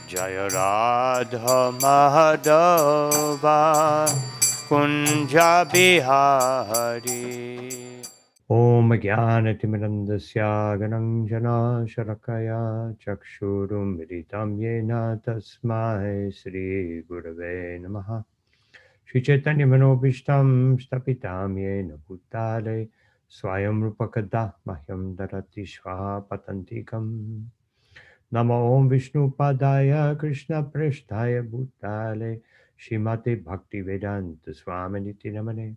Jaya Radha Madhava Kunja Bihari. Om Jnanatimidandasya Gananjana Sharakaya Chakshurum Militam Yena Tasmai Sri Gurave Namaha. Shri Chaitanya Manobishtam Stapitam Yena Bhutale Swayam Rupakada Mahyam Darati Swaha Patantikam. Namo Om Vishnu Padaya Krishna Preshtaya Bhutale Shrimate Bhakti Vedanta Swaminiti Namane.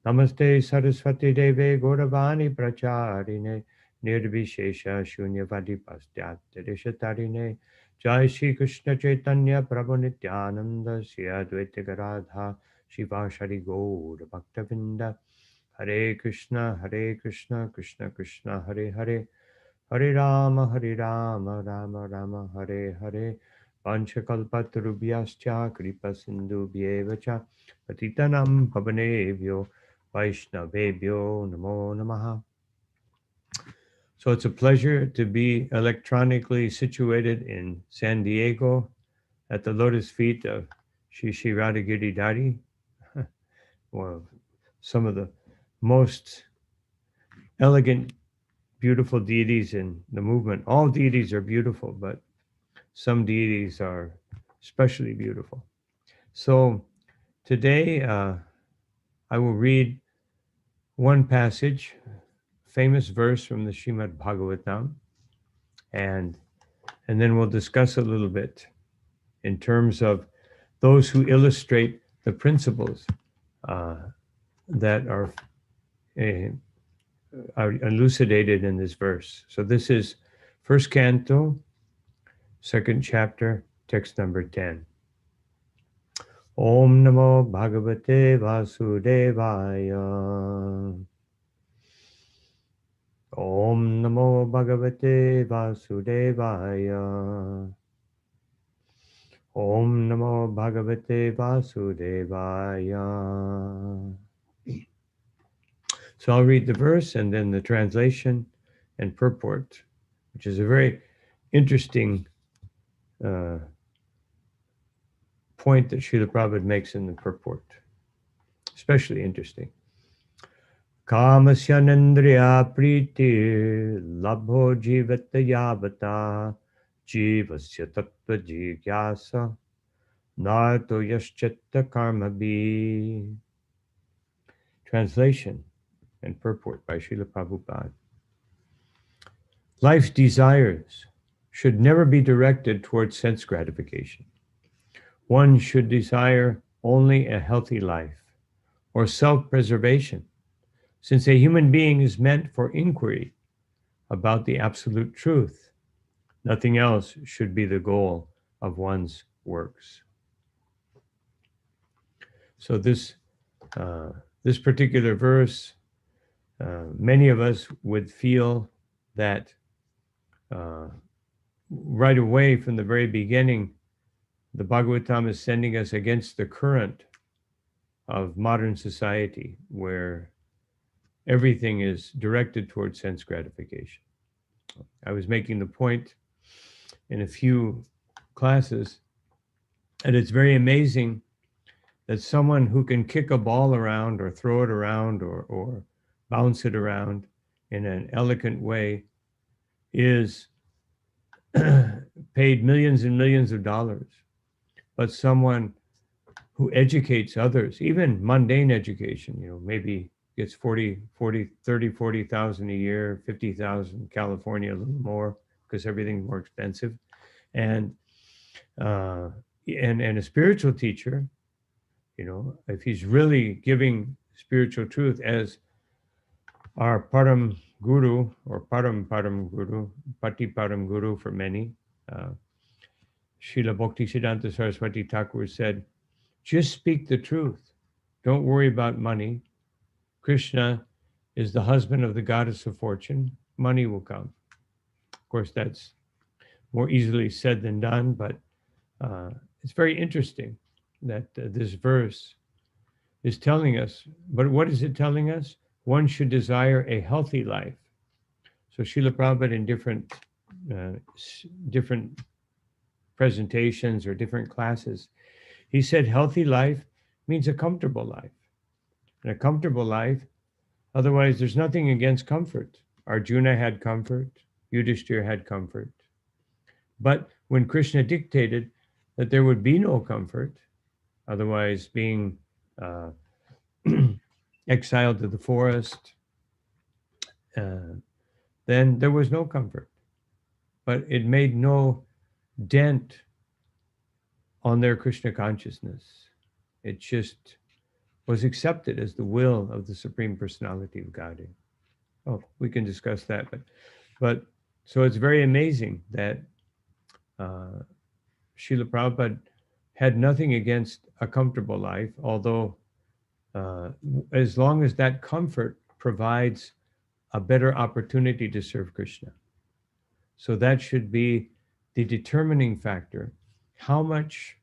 Namaste Saraswati Deve Gauravani Pracharine Nirvishesha Shunyavadi Pastyatya Deshatarine Jai Shri Krishna Chaitanya Prabhu Nityananda Shri Advaita Garadha Shiva Shari Gaur Bhaktavinda Hare Krishna Krishna Krishna Hare Hare Hare Rama Rama Rama Hare Hare Panchakalpatarubhyascha Kripa Sindhubhyevacha Patitanam Pavanebhyo Vaishnavebhyo Namo Namaha. So it's a pleasure to be electronically situated in San Diego at the lotus feet of Shri Radhagiri Dari, one of some of the most elegant, beautiful deities in the movement. All deities are beautiful, but some deities are especially beautiful. So today I will read one passage, famous verse from the Srimad Bhagavatam, and then we'll discuss a little bit in terms of those who illustrate the principles uh, that are elucidated in this verse. So this is first canto, second chapter, text number 10. Om Namo Bhagavate Vasudevaya. Om Namo Bhagavate Vasudevaya. Om Namo Bhagavate Vasudevaya. So I'll read the verse and then the translation and purport, which is a very interesting point that Srila Prabhupada makes in the purport. Especially interesting. Kamasya nandriya priti labho jivata yavata jivasya tattva jigyasa narto yaschatta karma bhi. Translation and purport by Srila Prabhupada. Life's desires should never be directed towards sense gratification. One should desire only a healthy life or self-preservation, since a human being is meant for inquiry about the absolute truth. Nothing else should be the goal of one's works. So this particular verse, many of us would feel that right away from the very beginning, the Bhagavatam is sending us against the current of modern society where everything is directed towards sense gratification. I was making the point in a few classes that it's very amazing that someone who can kick a ball around or throw it around or bounce it around in an elegant way is paid millions and millions of dollars. But someone who educates others, even mundane education, maybe gets 40,000 a year, 50,000, California, a little more because everything's more expensive. And a spiritual teacher, if he's really giving spiritual truth, as our Param Guru or Param Guru, Pati Param Guru for many, Srila Bhaktisiddhanta Saraswati Thakur said, just speak the truth. Don't worry about money. Krishna is the husband of the goddess of fortune. Money will come. Of course, that's more easily said than done, but it's very interesting that this verse is telling us. But what is it telling us? One should desire a healthy life. So Srila Prabhupada in different presentations or different classes. He said healthy life means a comfortable life. And a comfortable life, otherwise there's nothing against comfort. Arjuna had comfort, Yudhishthira had comfort. But when Krishna dictated that there would be no comfort, otherwise being uh, exiled to the forest, then there was no comfort. But it made no dent on their Krishna consciousness. It just was accepted as the will of the Supreme Personality of Godhead. Oh, we can discuss that, but so it's very amazing that Srila Prabhupada had nothing against a comfortable life, although as long as that comfort provides a better opportunity to serve Krishna. So that should be the determining factor. How much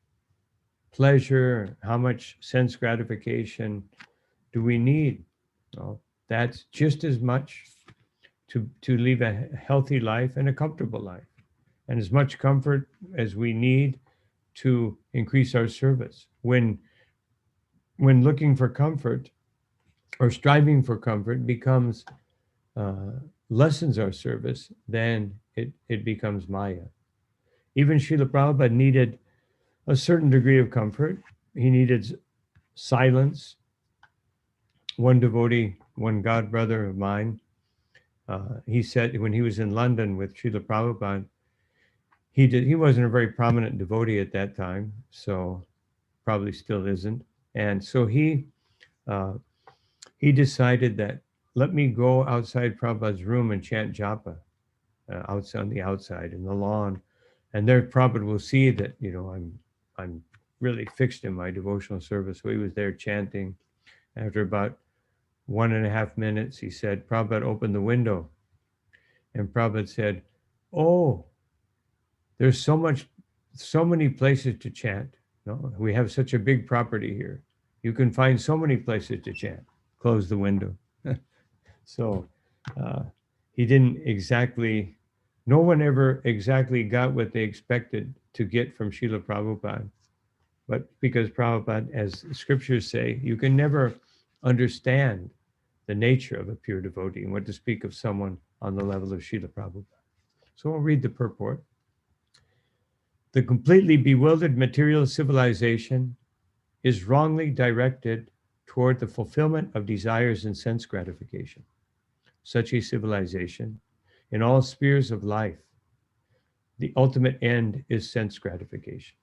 pleasure, how much sense gratification do we need? Well, that's just as much to live a healthy life and a comfortable life, and as much comfort as we need to increase our service. When looking for comfort or striving for comfort becomes lessens our service, then it becomes Maya. Even Srila Prabhupada needed a certain degree of comfort. He needed silence. One devotee, one god brother of mine, he said when he was in London with Srila Prabhupada, he wasn't a very prominent devotee at that time, so probably still isn't. And so he decided that let me go outside Prabhupada's room and chant japa outside on the outside in the lawn, and there Prabhupada will see that I'm really fixed in my devotional service. So he was there chanting. After about 1.5 minutes, he said, Prabhupada opened the window, and Prabhupada said, "Oh, there's so many places to chant. No, we have such a big property here. You can find so many places to chant." Close the window. So he didn't exactly, no one ever exactly got what they expected to get from Srila Prabhupada. But because Prabhupada, as scriptures say, you can never understand the nature of a pure devotee, and what to speak of someone on the level of Srila Prabhupada. So I'll read the purport. The completely bewildered material civilization is wrongly directed toward the fulfillment of desires and sense gratification. Such a civilization, in all spheres of life, the ultimate end is sense gratification.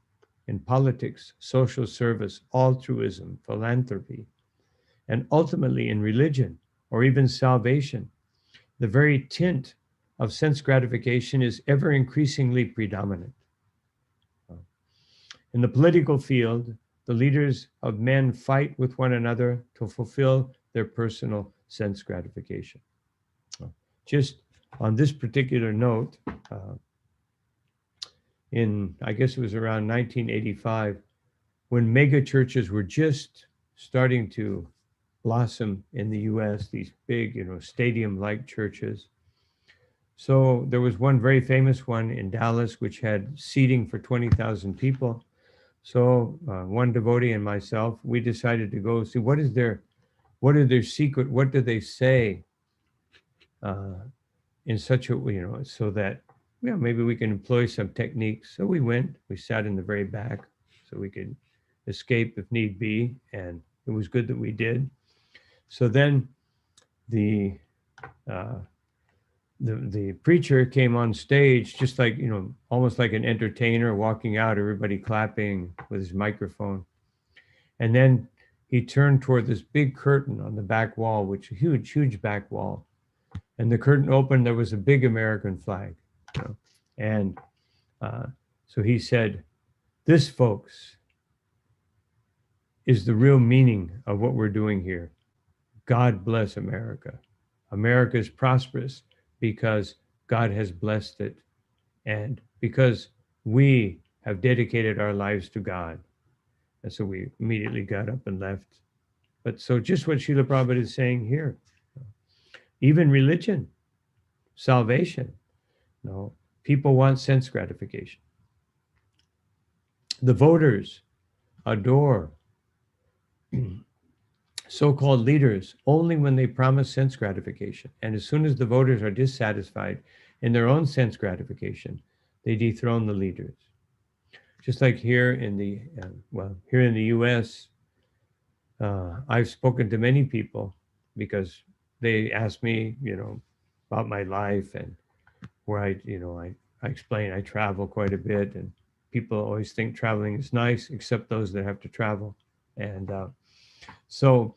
In politics, social service, altruism, philanthropy, and ultimately in religion or even salvation, the very tint of sense gratification is ever increasingly predominant. In the political field, the leaders of men fight with one another to fulfill their personal sense gratification. Just on this particular note, I guess it was around 1985, when mega churches were just starting to blossom in the US, these big, stadium-like churches. So there was one very famous one in Dallas, which had seating for 20,000 people. So one devotee and myself, we decided to go see what is their secret, what do they say in such a, so that, maybe we can employ some techniques. So we went, we sat in the very back so we could escape if need be. And it was good that we did. So then the preacher came on stage, just like, almost like an entertainer walking out, everybody clapping with his microphone. And then he turned toward this big curtain on the back wall, which is a huge back wall. And the curtain opened, there was a big American flag. And so he said, "This, folks, is the real meaning of what we're doing here. God bless America. America is prosperous because God has blessed it, and because we have dedicated our lives to God." And so we immediately got up and left. But so just what Srila Prabhupada is saying here, even religion, salvation, people want sense gratification. The voters adore so-called leaders only when they promise sense gratification. And as soon as the voters are dissatisfied in their own sense gratification, they dethrone the leaders. Just like here in the here in the U.S., I've spoken to many people because they ask me, about my life and where I explain I travel quite a bit, and people always think traveling is nice, except those that have to travel. And so,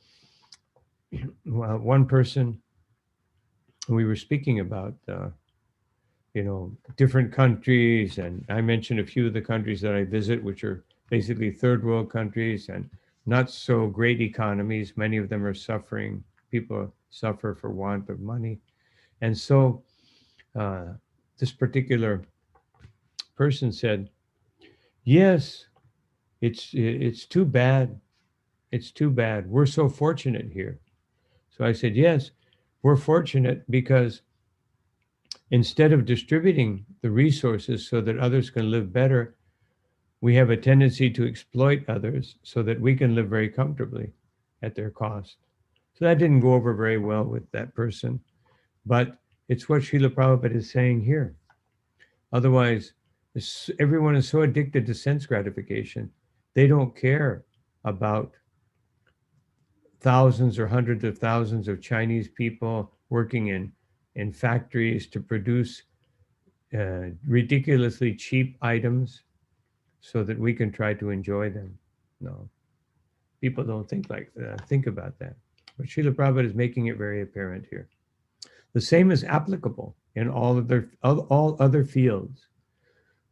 one person we were speaking about, different countries, and I mentioned a few of the countries that I visit, which are basically third world countries and not so great economies. Many of them are suffering. People suffer for want of money, and so uh, this particular person said, "Yes, it's too bad. It's too bad. We're so fortunate here." So I said, "Yes, we're fortunate because instead of distributing the resources so that others can live better, we have a tendency to exploit others so that we can live very comfortably at their cost." So that didn't go over very well with that person, but it's what Srila Prabhupada is saying here. Otherwise, everyone is so addicted to sense gratification, they don't care about thousands or hundreds of thousands of Chinese people working in factories to produce ridiculously cheap items so that we can try to enjoy them. No, people don't think about that. But Srila Prabhupada is making it very apparent here. The same is applicable in all other fields.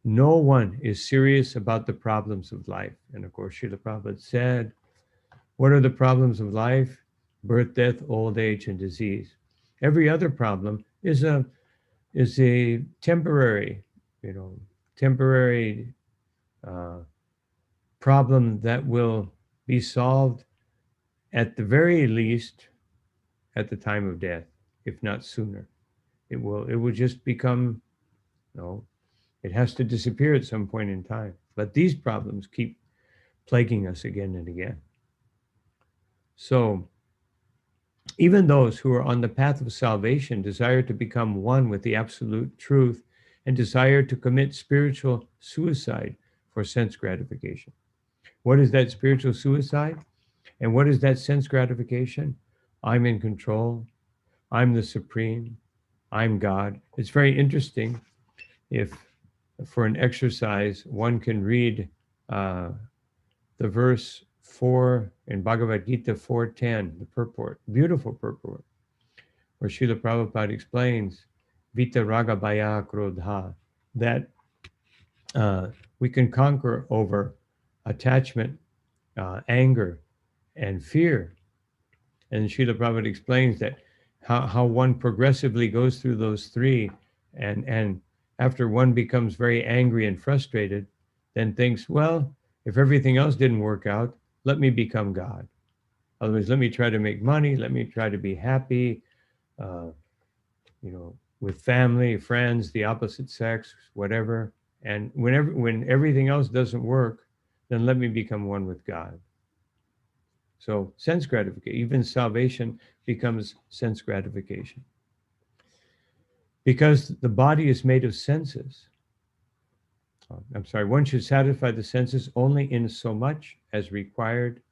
No one is serious about the problems of life. And of course, Srila Prabhupada said, what are the problems of life? Birth, death, old age, and disease. Every other problem is a temporary, temporary uh, problem that will be solved at the very least at the time of death, if not sooner. It will just become, no, it has to disappear at some point in time. But these problems keep plaguing us again and again. So even those who are on the path of salvation desire to become one with the absolute truth and desire to commit spiritual suicide for sense gratification. What is that spiritual suicide? And what is that sense gratification? I'm in control. I'm the supreme. I'm God. It's very interesting if, for an exercise, one can read the verse 4 in Bhagavad Gita 4:10, the purport, beautiful purport, where Srila Prabhupada explains Vita Raga Bhaya Krodha, that we can conquer over attachment, anger, and fear. And Srila Prabhupada explains that how one progressively goes through those three, and after one becomes very angry and frustrated, then thinks, well, if everything else didn't work out, let me become God. Otherwise, let me try to make money, let me try to be happy, uh, with family, friends, the opposite sex, whatever. And when everything else doesn't work, then let me become one with God. So sense gratification, even salvation becomes sense gratification. Because the body is made of senses. I'm sorry, one should satisfy the senses only in so much as required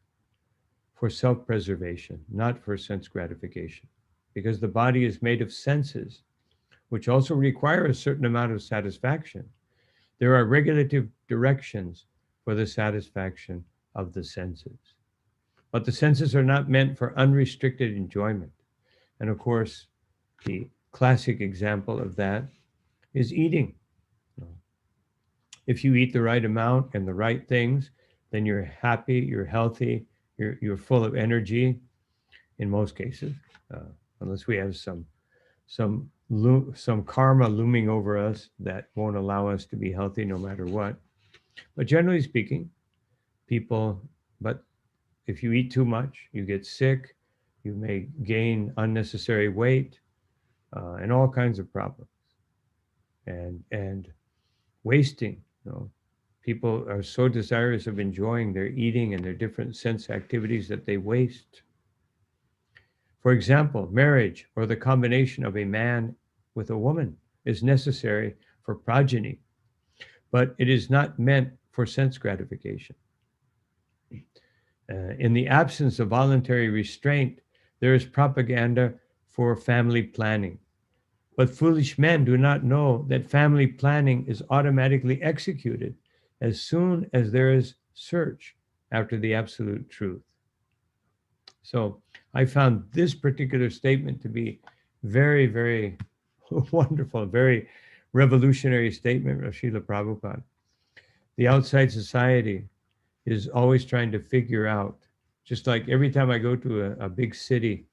for self-preservation, not for sense gratification. Because the body is made of senses, which also require a certain amount of satisfaction. There are regulative directions for the satisfaction of the senses. But the senses are not meant for unrestricted enjoyment. And of course, the classic example of that is eating. If you eat the right amount and the right things, then you're happy, you're healthy, you're full of energy in most cases, unless we have some karma looming over us that won't allow us to be healthy no matter what. But generally speaking, but if you eat too much, you get sick, you may gain unnecessary weight, and all kinds of problems, and wasting, People are so desirous of enjoying their eating and their different sense activities that they waste. For example, marriage or the combination of a man with a woman is necessary for progeny, but it is not meant for sense gratification. In the absence of voluntary restraint, there is propaganda for family planning. But foolish men do not know that family planning is automatically executed as soon as there is search after the absolute truth. So I found this particular statement to be very, very wonderful, very revolutionary statement of Srila Prabhupada. The outside society is always trying to figure out, just like every time I go to a big city,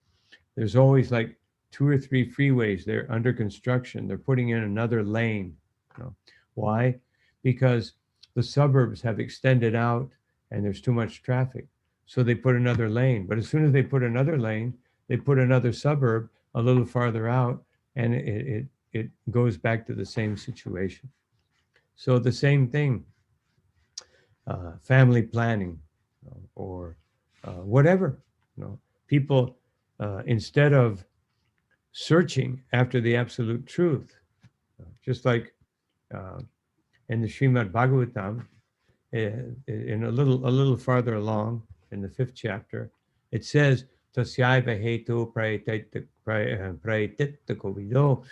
there's always like 2 or 3 freeways. They're under construction. They're putting in another lane. You know. Why? Because the suburbs have extended out and there's too much traffic. So they put another lane. But as soon as they put another lane, they put another suburb a little farther out, and it goes back to the same situation. So the same thing, family planning, or whatever. You know, people, instead of searching after the absolute truth, just like in the Srimad Bhagavatam, in a little farther along in the 5th chapter, it says, Tasyaiva hetu prayatitta kovido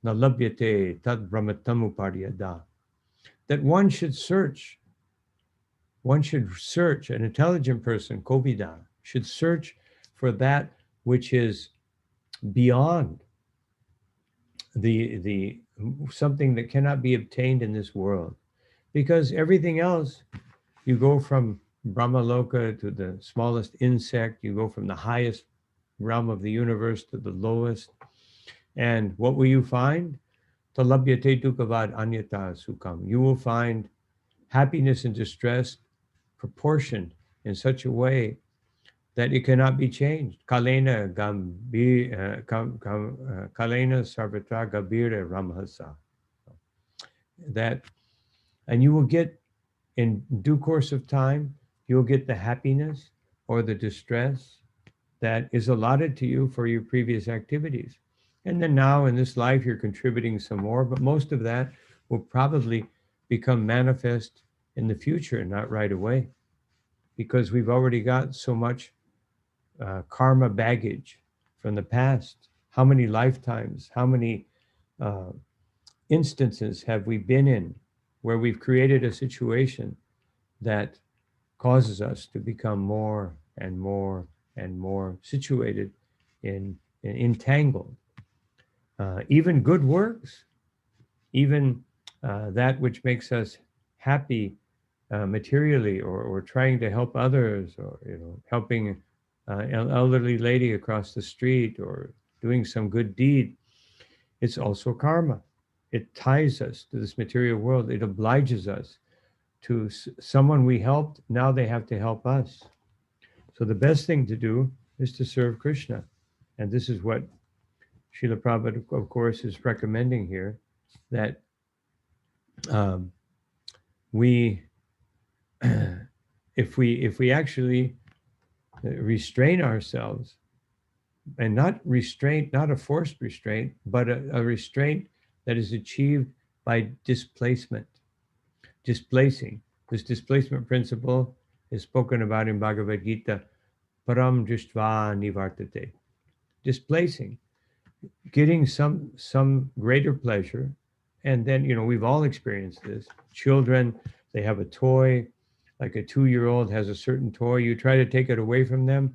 na labhyate tad brahmatamu paryada. That one should search, an intelligent person, kovida, should search for that which is beyond the something that cannot be obtained in this world. Because everything else, you go from Brahmaloka to the smallest insect, you go from the highest realm of the universe to the lowest. And what will you find? Talabhyate dukavad anyata sukham. You will find happiness and distress proportioned in such a way that it cannot be changed. Kalena sarvatra gabira ramhasa. That, and you will get, in due course of time, you'll get the happiness or the distress that is allotted to you for your previous activities. And then now in this life, you're contributing some more, but most of that will probably become manifest in the future, not right away, because we've already got so much karma baggage from the past. How many lifetimes, how many instances have we been in where we've created a situation that causes us to become more and more and more situated in entangled. Even good works, even that which makes us happy materially, or trying to help others, or helping an elderly lady across the street, or doing some good deed, it's also karma. It ties us to this material world. It obliges us to someone we helped. Now they have to help us. So the best thing to do is to serve Krishna. And this is what Srila Prabhupada, of course, is recommending here, that we, if we actually restrain ourselves, and not restraint, not a forced restraint, but a restraint that is achieved by displacement, displacing. This displacement principle is spoken about in Bhagavad Gita, param drishtva nivartate. Displacing, getting some greater pleasure. And then, we've all experienced this. Children, they have a toy, like a 2-year-old has a certain toy. You try to take it away from them,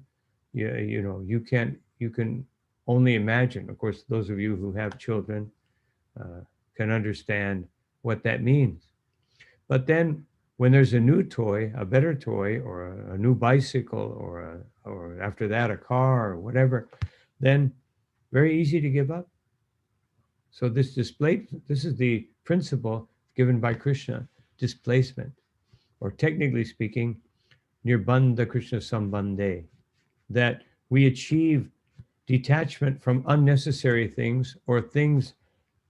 you can only imagine. Of course, those of you who have children can understand what that means. But then when there's a new toy, a better toy, or a new bicycle, or after that a car or whatever, then very easy to give up. So this is the principle given by Krishna, displacement, or technically speaking, nirbandha Krishna sambandhe, that we achieve detachment from unnecessary things, or things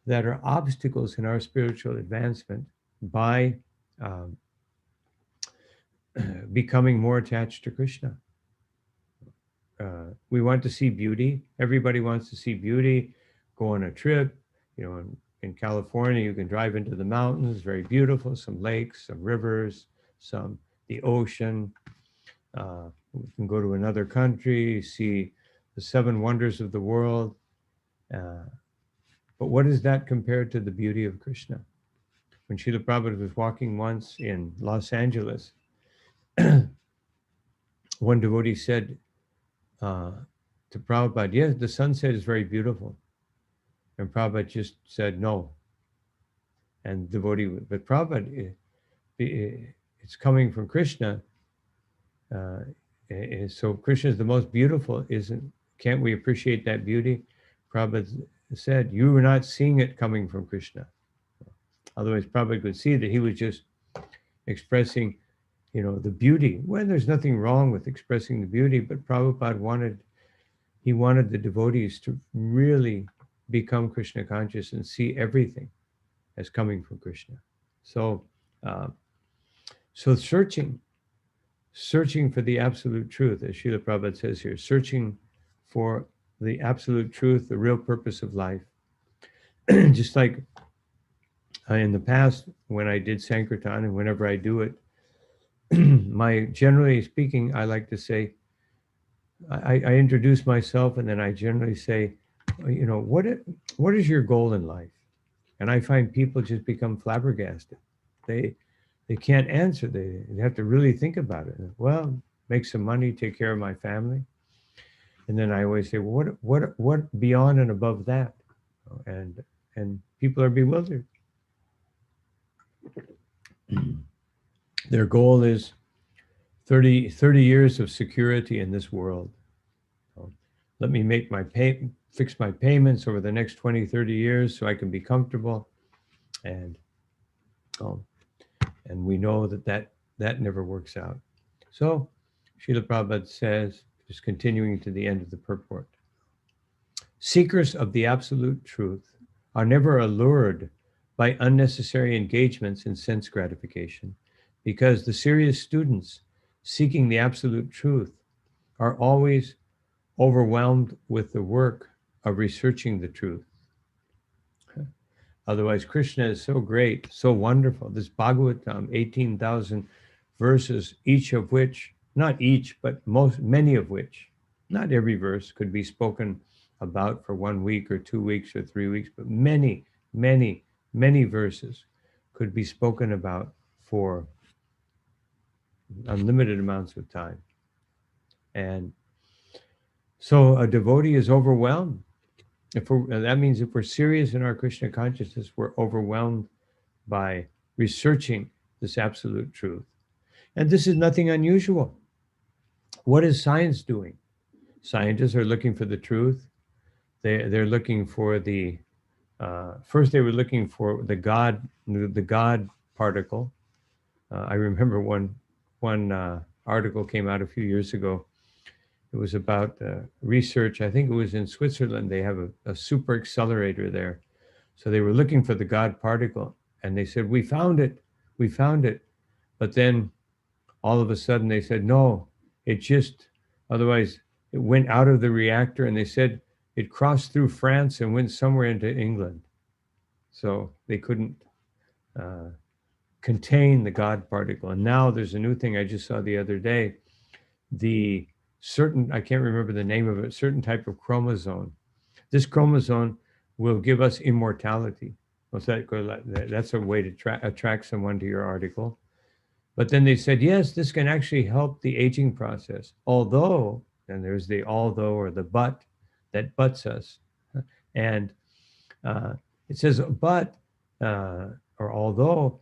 that are obstacles in our spiritual advancement, by becoming more attached to Krishna. We want to see beauty. Everybody wants to see beauty, go on a trip. In California, you can drive into the mountains, very beautiful, some lakes, some rivers, some the ocean. We can go to another country, see the seven wonders of the world. But what is that compared to the beauty of Krishna? When Srila Prabhupada was walking once in Los Angeles, one devotee said to Prabhupada, yes, the sunset is very beautiful. And Prabhupada just said no. And devotee, but Prabhupada, it's coming from Krishna. So Krishna is the most beautiful. Can't we appreciate that beauty? Prabhupada said, you were not seeing it coming from Krishna. Otherwise, Prabhupada could see that he was just expressing, the beauty. Well, there's nothing wrong with expressing the beauty, but Prabhupada wanted the devotees to really become Krishna conscious and see everything as coming from Krishna. So, searching for the absolute truth, as Srila Prabhupada says here, searching for the absolute truth, the real purpose of life. Just like in the past, when I did Sankirtan, and whenever I do it, generally speaking, I like to say, I introduce myself, and then I generally say, what is your goal in life? And I find people just become flabbergasted. They can't answer. They have to really think about it. Well, make some money, take care of my family. And then I always say, well, what beyond and above that? And people are bewildered. Their goal is 30 years of security in this world. So let me fix my payments over the next 20, 30 years so I can be comfortable. And we know that never works out. So Srila Prabhupada says, just continuing to the end of the purport, seekers of the absolute truth are never allured by unnecessary engagements in sense gratification, because the serious students seeking the absolute truth are always overwhelmed with the work of researching the truth. Otherwise, Krishna is so great, so wonderful. This Bhagavatam, 18,000 verses, each of which, not each, but many of which, not every verse could be spoken about for 1 week or 2 weeks or 3 weeks, but many, many, many verses could be spoken about for unlimited amounts of time. And so a devotee is overwhelmed. That means if we're serious in our Krishna consciousness, we're overwhelmed by researching this absolute truth. And this is nothing unusual. What is science doing? Scientists are looking for the truth. They're looking for first they were looking for the God particle. I remember one article came out a few years ago. It was about research. I think it was in Switzerland. They have a super accelerator there. So they were looking for the God particle, and they said, we found it. But then all of a sudden they said, no, otherwise it went out of the reactor, and they said it crossed through France and went somewhere into England. So they couldn't contain the God particle. And now there's a new thing I just saw the other day. I can't remember the name of it, certain type of chromosome. This chromosome will give us immortality. That's a way to attract someone to your article. But then they said, yes, this can actually help the aging process. Although, and there's the although or the but that butts us. And it says, but, or although,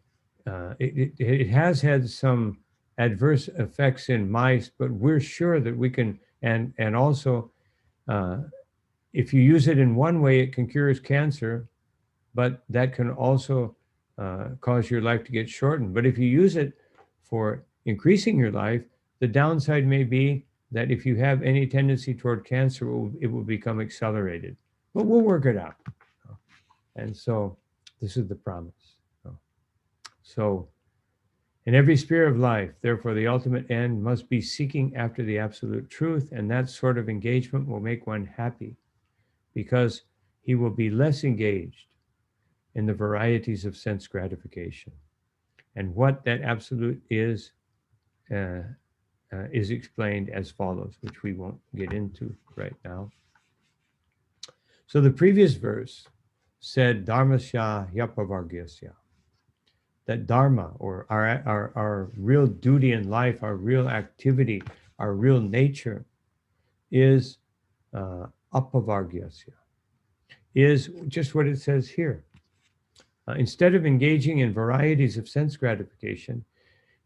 it has had some adverse effects in mice, but we're sure that we can, and also, if you use it in one way, it can cure cancer, but that can also cause your life to get shortened. But if you use it for increasing your life, the downside may be that if you have any tendency toward cancer, it will become accelerated. But we'll work it out. And so this is the promise. So In every sphere of life, therefore, the ultimate end must be seeking after the absolute truth, and that sort of engagement will make one happy because he will be less engaged in the varieties of sense gratification. And what that absolute uh, is explained as follows, which we won't get into right now. So the previous verse said, Dharmasya yapavargyasya, that Dharma, or our real duty in life, our real activity, our real nature is apavargyasya, is just what it says here. Instead of engaging in varieties of sense gratification,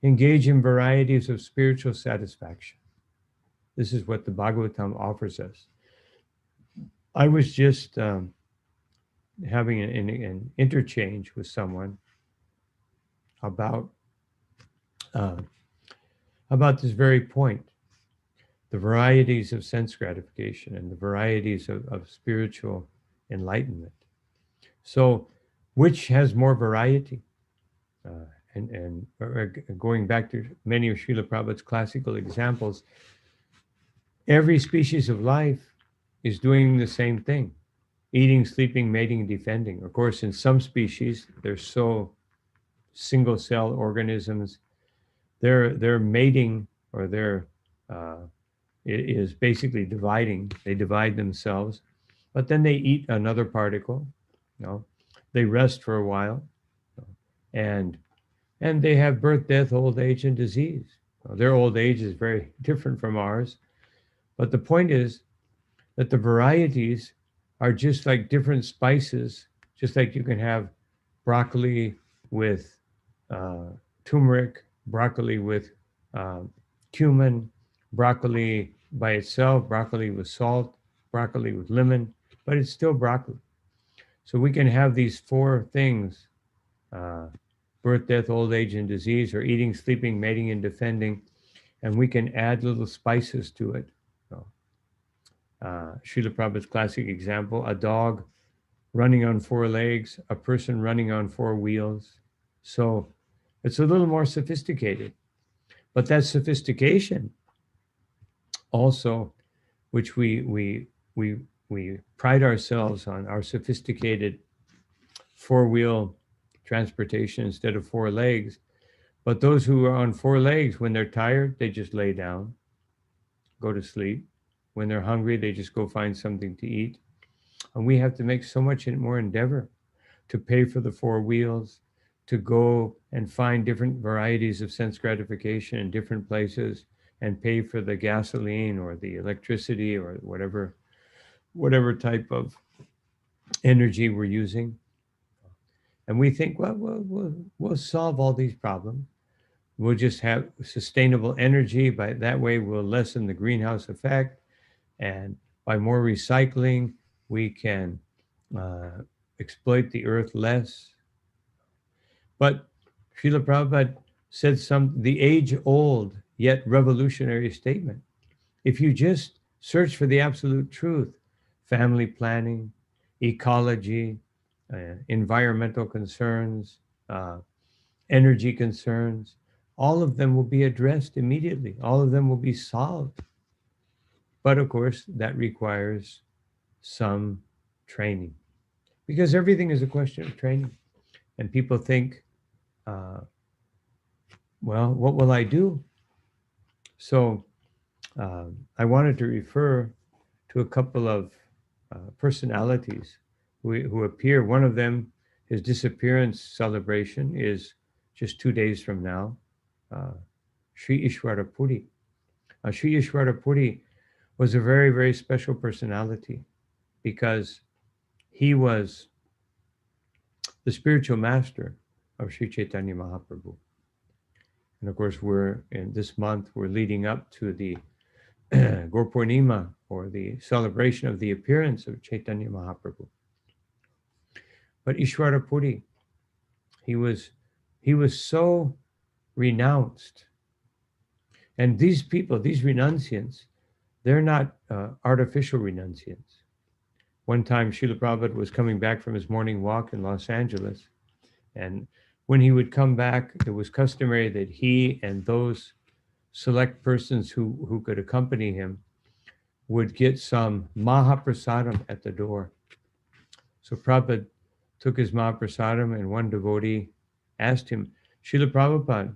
engage in varieties of spiritual satisfaction. This is what the Bhagavatam offers us. I was just having an interchange with someone about uh, this very point, the varieties of sense gratification and the varieties of spiritual enlightenment. So, which has more variety? And going back to many of Srila Prabhupada's classical examples, every species of life is doing the same thing: eating, sleeping, mating, defending. Of course, in some species, they're so single cell organisms, their mating or their is basically dividing. They divide themselves, but then they eat another particle. You know, they rest for a while, and they have birth, death, old age, and disease. Their old age is very different from ours, but the point is that the varieties are just like different spices, just like you can have broccoli with turmeric, broccoli with cumin, broccoli by itself, broccoli with salt, broccoli with lemon, but it's still broccoli. So we can have these four things: uh, birth, death, old age, and disease, or eating, sleeping, mating, and defending, and we can add little spices to it. So, Srila Prabhupada's classic example: a dog running on four legs, a person running on four wheels. So it's a little more sophisticated. But that sophistication also, which we pride ourselves on, our sophisticated four-wheel transportation instead of four legs. But those who are on four legs, when they're tired, they just lay down, go to sleep. When they're hungry, they just go find something to eat. And we have to make so much more endeavor to pay for the four wheels, to go and find different varieties of sense gratification in different places, and pay for the gasoline or the electricity or whatever type of energy we're using. And we think, well, we'll solve all these problems. We'll just have sustainable energy. By that way, we'll lessen the greenhouse effect. And by more recycling, we can exploit the earth less. But Srila Prabhupada said the age-old yet revolutionary statement. If you just search for the absolute truth, family planning, ecology, environmental concerns, energy concerns, all of them will be addressed immediately. All of them will be solved. But of course, that requires some training, because everything is a question of training. And people think, well, what will I do? So I wanted to refer to a couple of personalities who appear. One of them, his disappearance celebration is just 2 days from now, Sri Ishwara Puri. Sri Ishwara Puri was a very, very special personality because he was the spiritual master of Sri Chaitanya Mahaprabhu. And of course, this month, we're leading up to the Guru Purnima, or the celebration of the appearance of Chaitanya Mahaprabhu. But Ishwara Puri, he was so renounced. And these people, these renunciants, they're not artificial renunciants. One time, Srila Prabhupada was coming back from his morning walk in Los Angeles, and when he would come back, it was customary that he and those select persons who could accompany him would get some Mahaprasadam at the door. So Prabhupada took his Mahaprasadam, and one devotee asked him, Srila Prabhupada,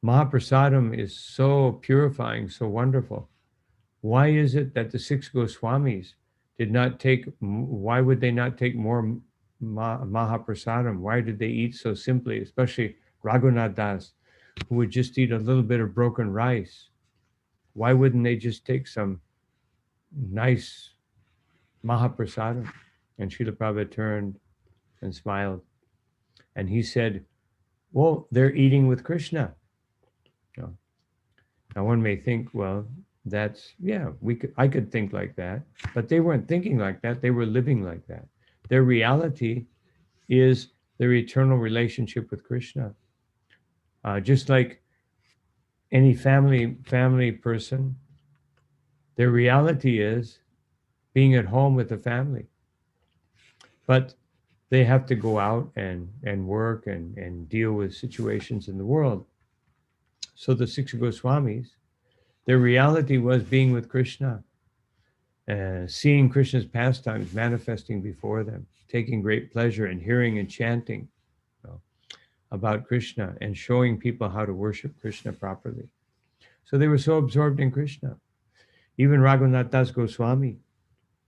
Mahaprasadam is so purifying, so wonderful. Why is it that the six Goswamis did not take, why would they not take more Mahaprasadam? Why did they eat so simply, especially Raghunath Das, who would just eat a little bit of broken rice? Why wouldn't they just take some nice Mahaprasadam? And Srila Prabhupada turned and smiled. And he said, well, they're eating with Krishna. Now one may think, well, that's, yeah, I could think like that, but they weren't thinking like that. They were living like that. Their reality is their eternal relationship with Krishna. Just like any family person, their reality is being at home with the family. But they have to go out and work and deal with situations in the world. So the six Goswamis, their reality was being with Krishna, seeing Krishna's pastimes manifesting before them, taking great pleasure in hearing and chanting about Krishna and showing people how to worship Krishna properly. So they were so absorbed in Krishna. Even Raghunath Das Goswami,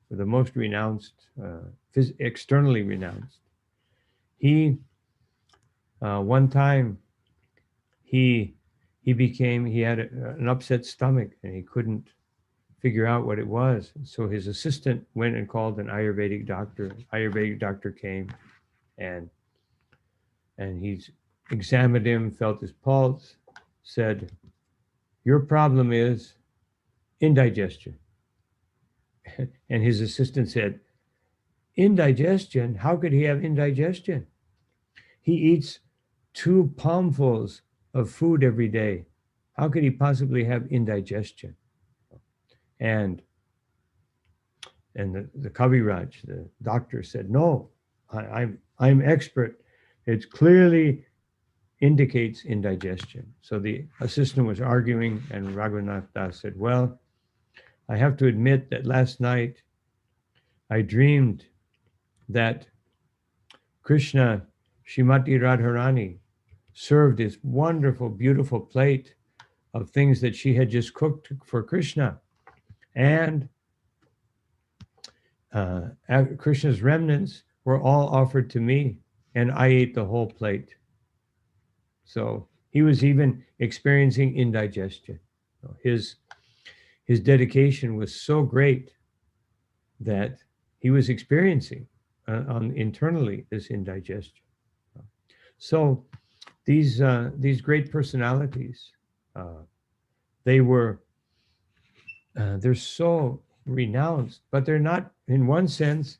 the most renounced, externally renounced, he one time he had an upset stomach and he couldn't figure out what it was. So his assistant went and called an Ayurvedic doctor. Ayurvedic doctor came and he examined him, felt his pulse, said, your problem is indigestion. And his assistant said, indigestion? How could he have indigestion? He eats 2 palmfuls of food every day. How could he possibly have indigestion? And the Kaviraj, the doctor, said, no, I'm expert. It clearly indicates indigestion. So the assistant was arguing, and Raghunath Das said, well, I have to admit that last night I dreamed that Krishna, Srimati Radharani, served this wonderful, beautiful plate of things that she had just cooked for Krishna. And Krishna's remnants were all offered to me, and I ate the whole plate. So he was even experiencing indigestion. His dedication was so great that he was experiencing internally this indigestion. So these great personalities, they're so renounced, but they're not, in one sense,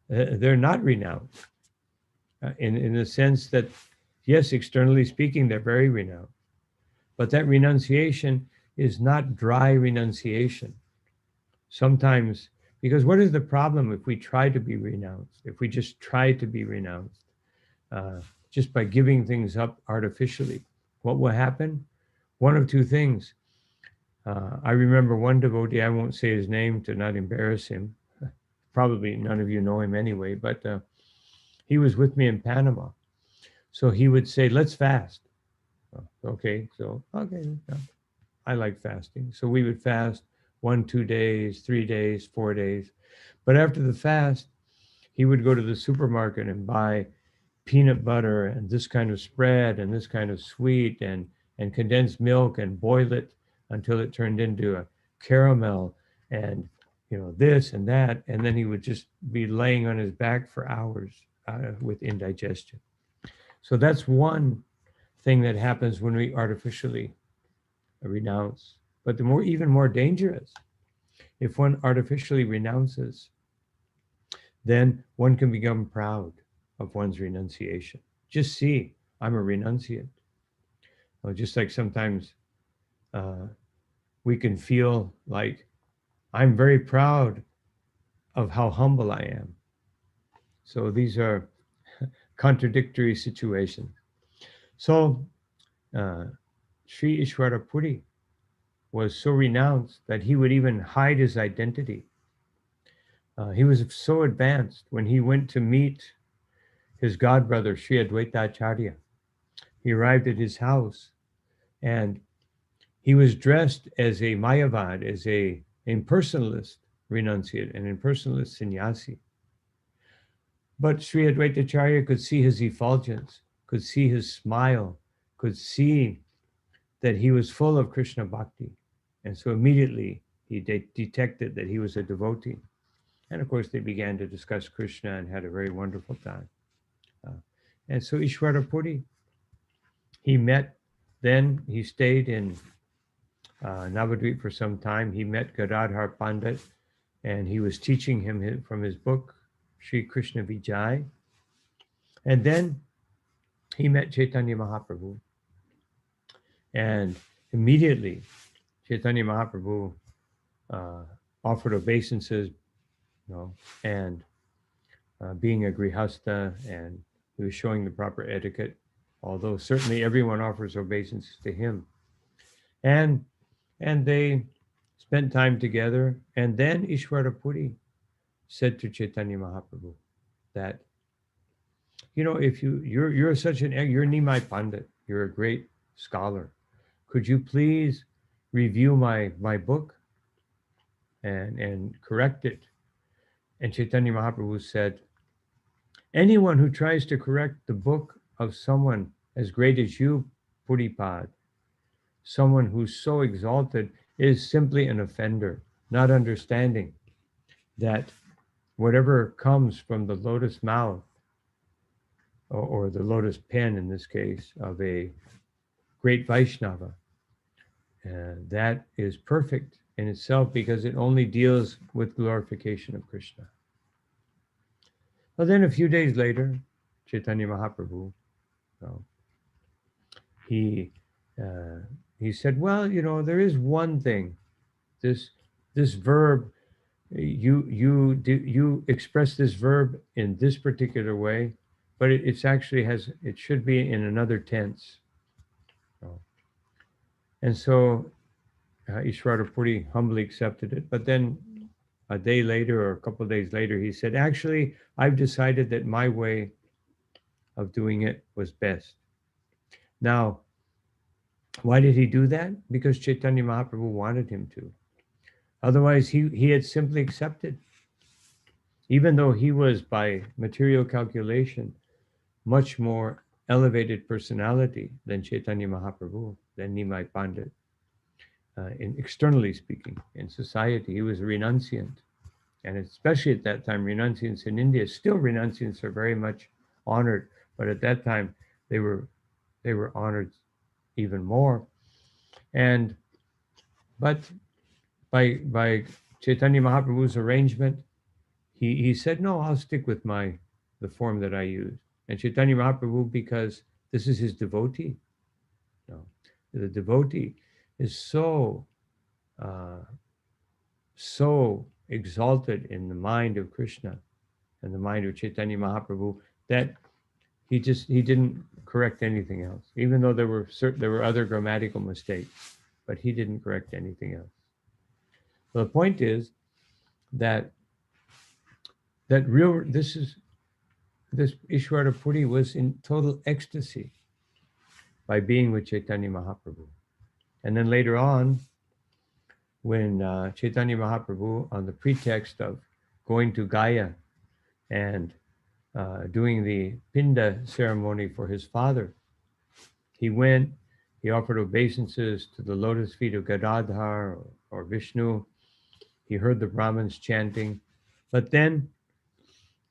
they're not renounced. In the sense that, yes, externally speaking, they're very renounced. But that renunciation is not dry renunciation. Sometimes, because what is the problem if we try to be renounced? If we just try to be renounced, just by giving things up artificially, what will happen? One of two things. I remember one devotee, I won't say his name to not embarrass him. Probably none of you know him anyway, but he was with me in Panama. So he would say, let's fast. Okay, I like fasting. So we would fast 1, 2 days, 3 days, 4 days. But after the fast, he would go to the supermarket and buy peanut butter and this kind of spread and this kind of sweet and condensed milk and boil it until it turned into a caramel and this and that. And then he would just be laying on his back for hours with indigestion. So that's one thing that happens when we artificially renounce. But even more dangerous, if one artificially renounces, then one can become proud of one's renunciation. Just see, I'm a renunciant. Just like sometimes we can feel like I'm very proud of how humble I am. So these are contradictory situations. So Sri Ishwara Puri was so renounced that he would even hide his identity. He was so advanced when he went to meet his godbrother Sri Advaita Acharya. He arrived at his house and he was dressed as a Mayavad, as a impersonalist renunciate, an impersonalist sannyasi. But Sri Advaita Acharya could see his effulgence, could see his smile, could see that he was full of Krishna bhakti. And so immediately he detected that he was a devotee. And of course, they began to discuss Krishna and had a very wonderful time. And so Ishwara Puri, he met, then he stayed in Navadvip for some time. He met Gadadhar Pandit, and he was teaching him from his book, Sri Krishna Vijay. And then he met Chaitanya Mahaprabhu. And immediately, Chaitanya Mahaprabhu offered obeisances, and being a grihastha, and he was showing the proper etiquette, although certainly everyone offers obeisances to him. And they spent time together. And then Ishwara Puri said to Chaitanya Mahaprabhu that, if you're such you're Nimai Pandit, you're a great scholar. Could you please review my book and correct it? And Chaitanya Mahaprabhu said, anyone who tries to correct the book of someone as great as you, Puripad, someone who's so exalted, is simply an offender, not understanding that whatever comes from the lotus mouth, or the lotus pen in this case, of a great Vaishnava, that is perfect in itself because it only deals with glorification of Krishna. Well, then a few days later, Chaitanya Mahaprabhu, he said, well, there is one thing. This verb, you express this verb in this particular way, but it should be in another tense. And so Ishwara Puri humbly accepted it. But then a day later or a couple of days later, he said, actually, I've decided that my way of doing it was best. Now, why did he do that? Because Chaitanya Mahaprabhu wanted him to. Otherwise, he had simply accepted. Even though he was, by material calculation, much more elevated personality than Chaitanya Mahaprabhu, than Nimai Pandit. Externally speaking, in society, he was a renunciant. And especially at that time, renunciants in India, still renunciants are very much honored, but at that time they were honored even more. But by Chaitanya Mahaprabhu's arrangement, he said, no, I'll stick with the form that I use. And Chaitanya Mahaprabhu, because this is his devotee, the devotee is so exalted in the mind of Krishna and the mind of Chaitanya Mahaprabhu that he didn't correct anything else, even though there were other grammatical mistakes, but he didn't correct anything else. So the point is that this Ishwara Puri was in total ecstasy by being with Chaitanya Mahaprabhu. And then later on, when Chaitanya Mahaprabhu, on the pretext of going to Gaya and doing the Pinda ceremony for his father, he went, he offered obeisances to the lotus feet of Gadadhar or Vishnu. He heard the Brahmins chanting, but then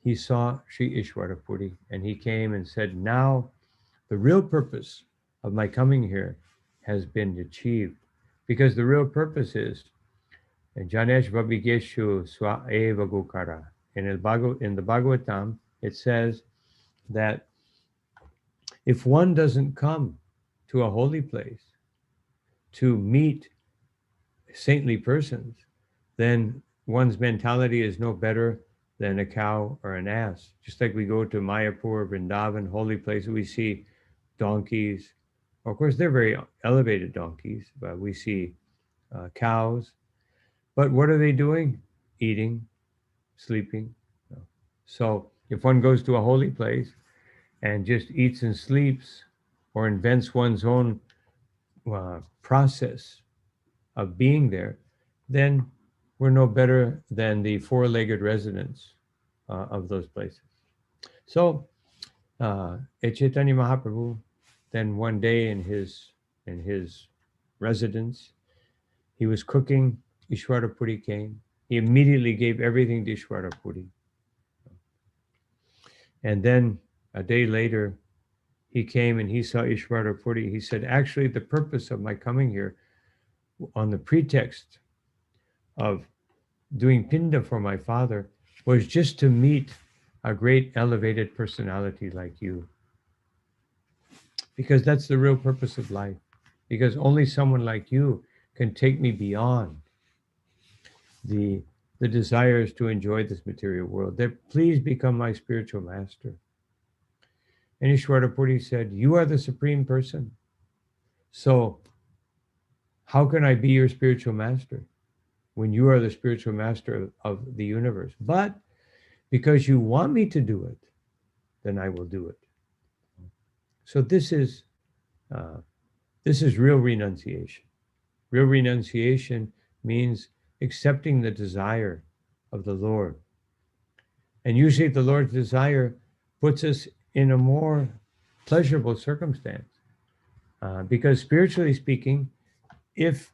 he saw Sri Ishwara Puri, and he came and said, now the real purpose of my coming here has been achieved. Because the real purpose is Janesh Vabigeshu Swa Eva Gokara. In the Bhagavatam, it says that if one doesn't come to a holy place to meet saintly persons, then one's mentality is no better than a cow or an ass. Just like we go to Mayapur, Vrindavan, holy places, we see donkeys. Of course, they're very elevated donkeys, but we see cows. But what are they doing? Eating, sleeping. So if one goes to a holy place and just eats and sleeps or invents one's own process of being there, then we're no better than the four-legged residents of those places. So, Chaitanya Mahaprabhu, then one day in his residence, he was cooking. Ishwara Puri came. He immediately gave everything to Ishwara Puri. And then a day later, he came and he saw Ishwara Puri. He said, actually, the purpose of my coming here on the pretext of doing pinda for my father was just to meet a great elevated personality like you. Because that's the real purpose of life. Because only someone like you can take me beyond the desires to enjoy this material world. That please become my spiritual master. And Ishwara Puri said, you are the supreme person. So how can I be your spiritual master when you are the spiritual master of the universe? But because you want me to do it, then I will do it. So this is real renunciation. Real renunciation means accepting the desire of the Lord. And usually the Lord's desire puts us in a more pleasurable circumstance. Because spiritually speaking, if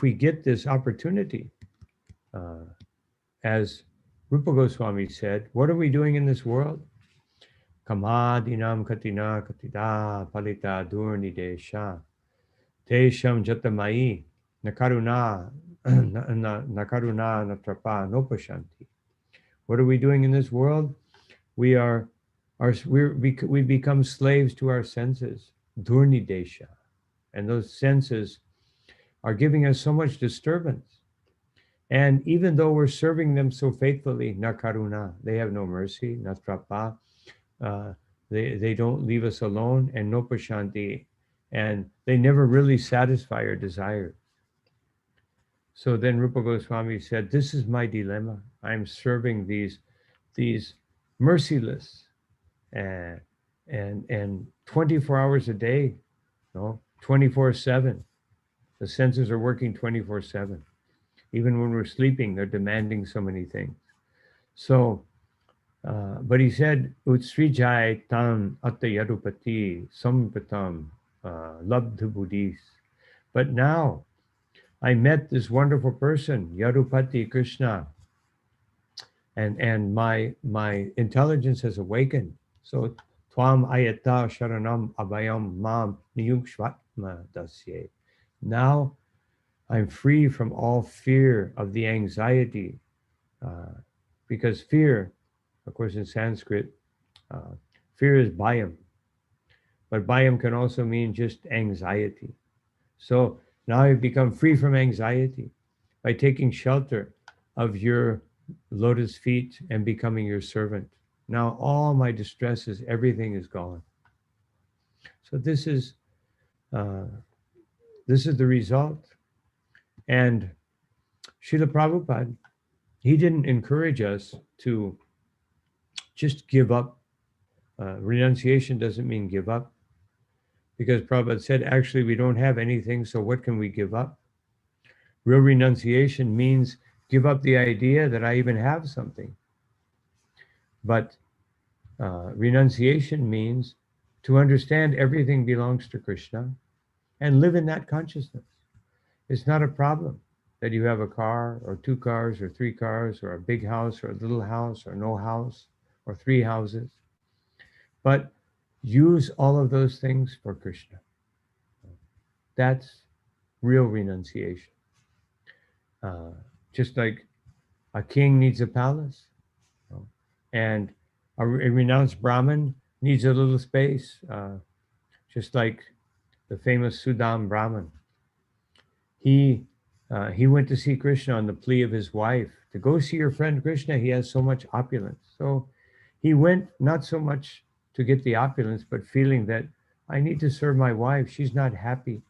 we get this opportunity, as Rupa Goswami said, what are we doing in this world? Kamadinam katina katida palita durni desha tesham jatamai nakaruna nakaruna natrapa nopashanti. What are we doing in this world? We become slaves to our senses, durni desha, and those senses are giving us so much disturbance. And even though we're serving them so faithfully, na karuna, they have no mercy, na trapa, they don't leave us alone, and no pashanti, and they never really satisfy our desires. So then Rupa Goswami said, this is my dilemma. I'm serving these merciless and 24 hours a day, 24/7. The senses are working 24/7. Even when we're sleeping, they're demanding so many things. So, but he said, Utsrijai tan atayadupati sampatam labdha buddhis. But now I met this wonderful person, Yadupati Krsna, and my intelligence has awakened. So, Tvam ayata sharanam abhayam mam niyukshvatma dasye. Now I'm free from all fear of the anxiety, because fear, of course, in Sanskrit, fear is bhayam, but bhayam can also mean just anxiety. So now I've become free from anxiety by taking shelter of your lotus feet and becoming your servant. Now all my distresses, everything is gone. So this is the result. And Srila Prabhupada, he didn't encourage us to just give up. Renunciation doesn't mean give up, because Prabhupada said, actually, we don't have anything, so what can we give up? Real renunciation means give up the idea that I even have something. But renunciation means to understand everything belongs to Krishna and live in that consciousness. It's not a problem that you have a car or two cars or three cars or a big house or a little house or no house or three houses. But use all of those things for Krishna. That's real renunciation. Just like a king needs a palace, and a renounced Brahmin needs a little space, just like the famous Sudam Brahmin. He went to see Krishna on the plea of his wife to go see your friend Krishna. He has so much opulence. So he went not so much to get the opulence, but feeling that I need to serve my wife. She's not happy.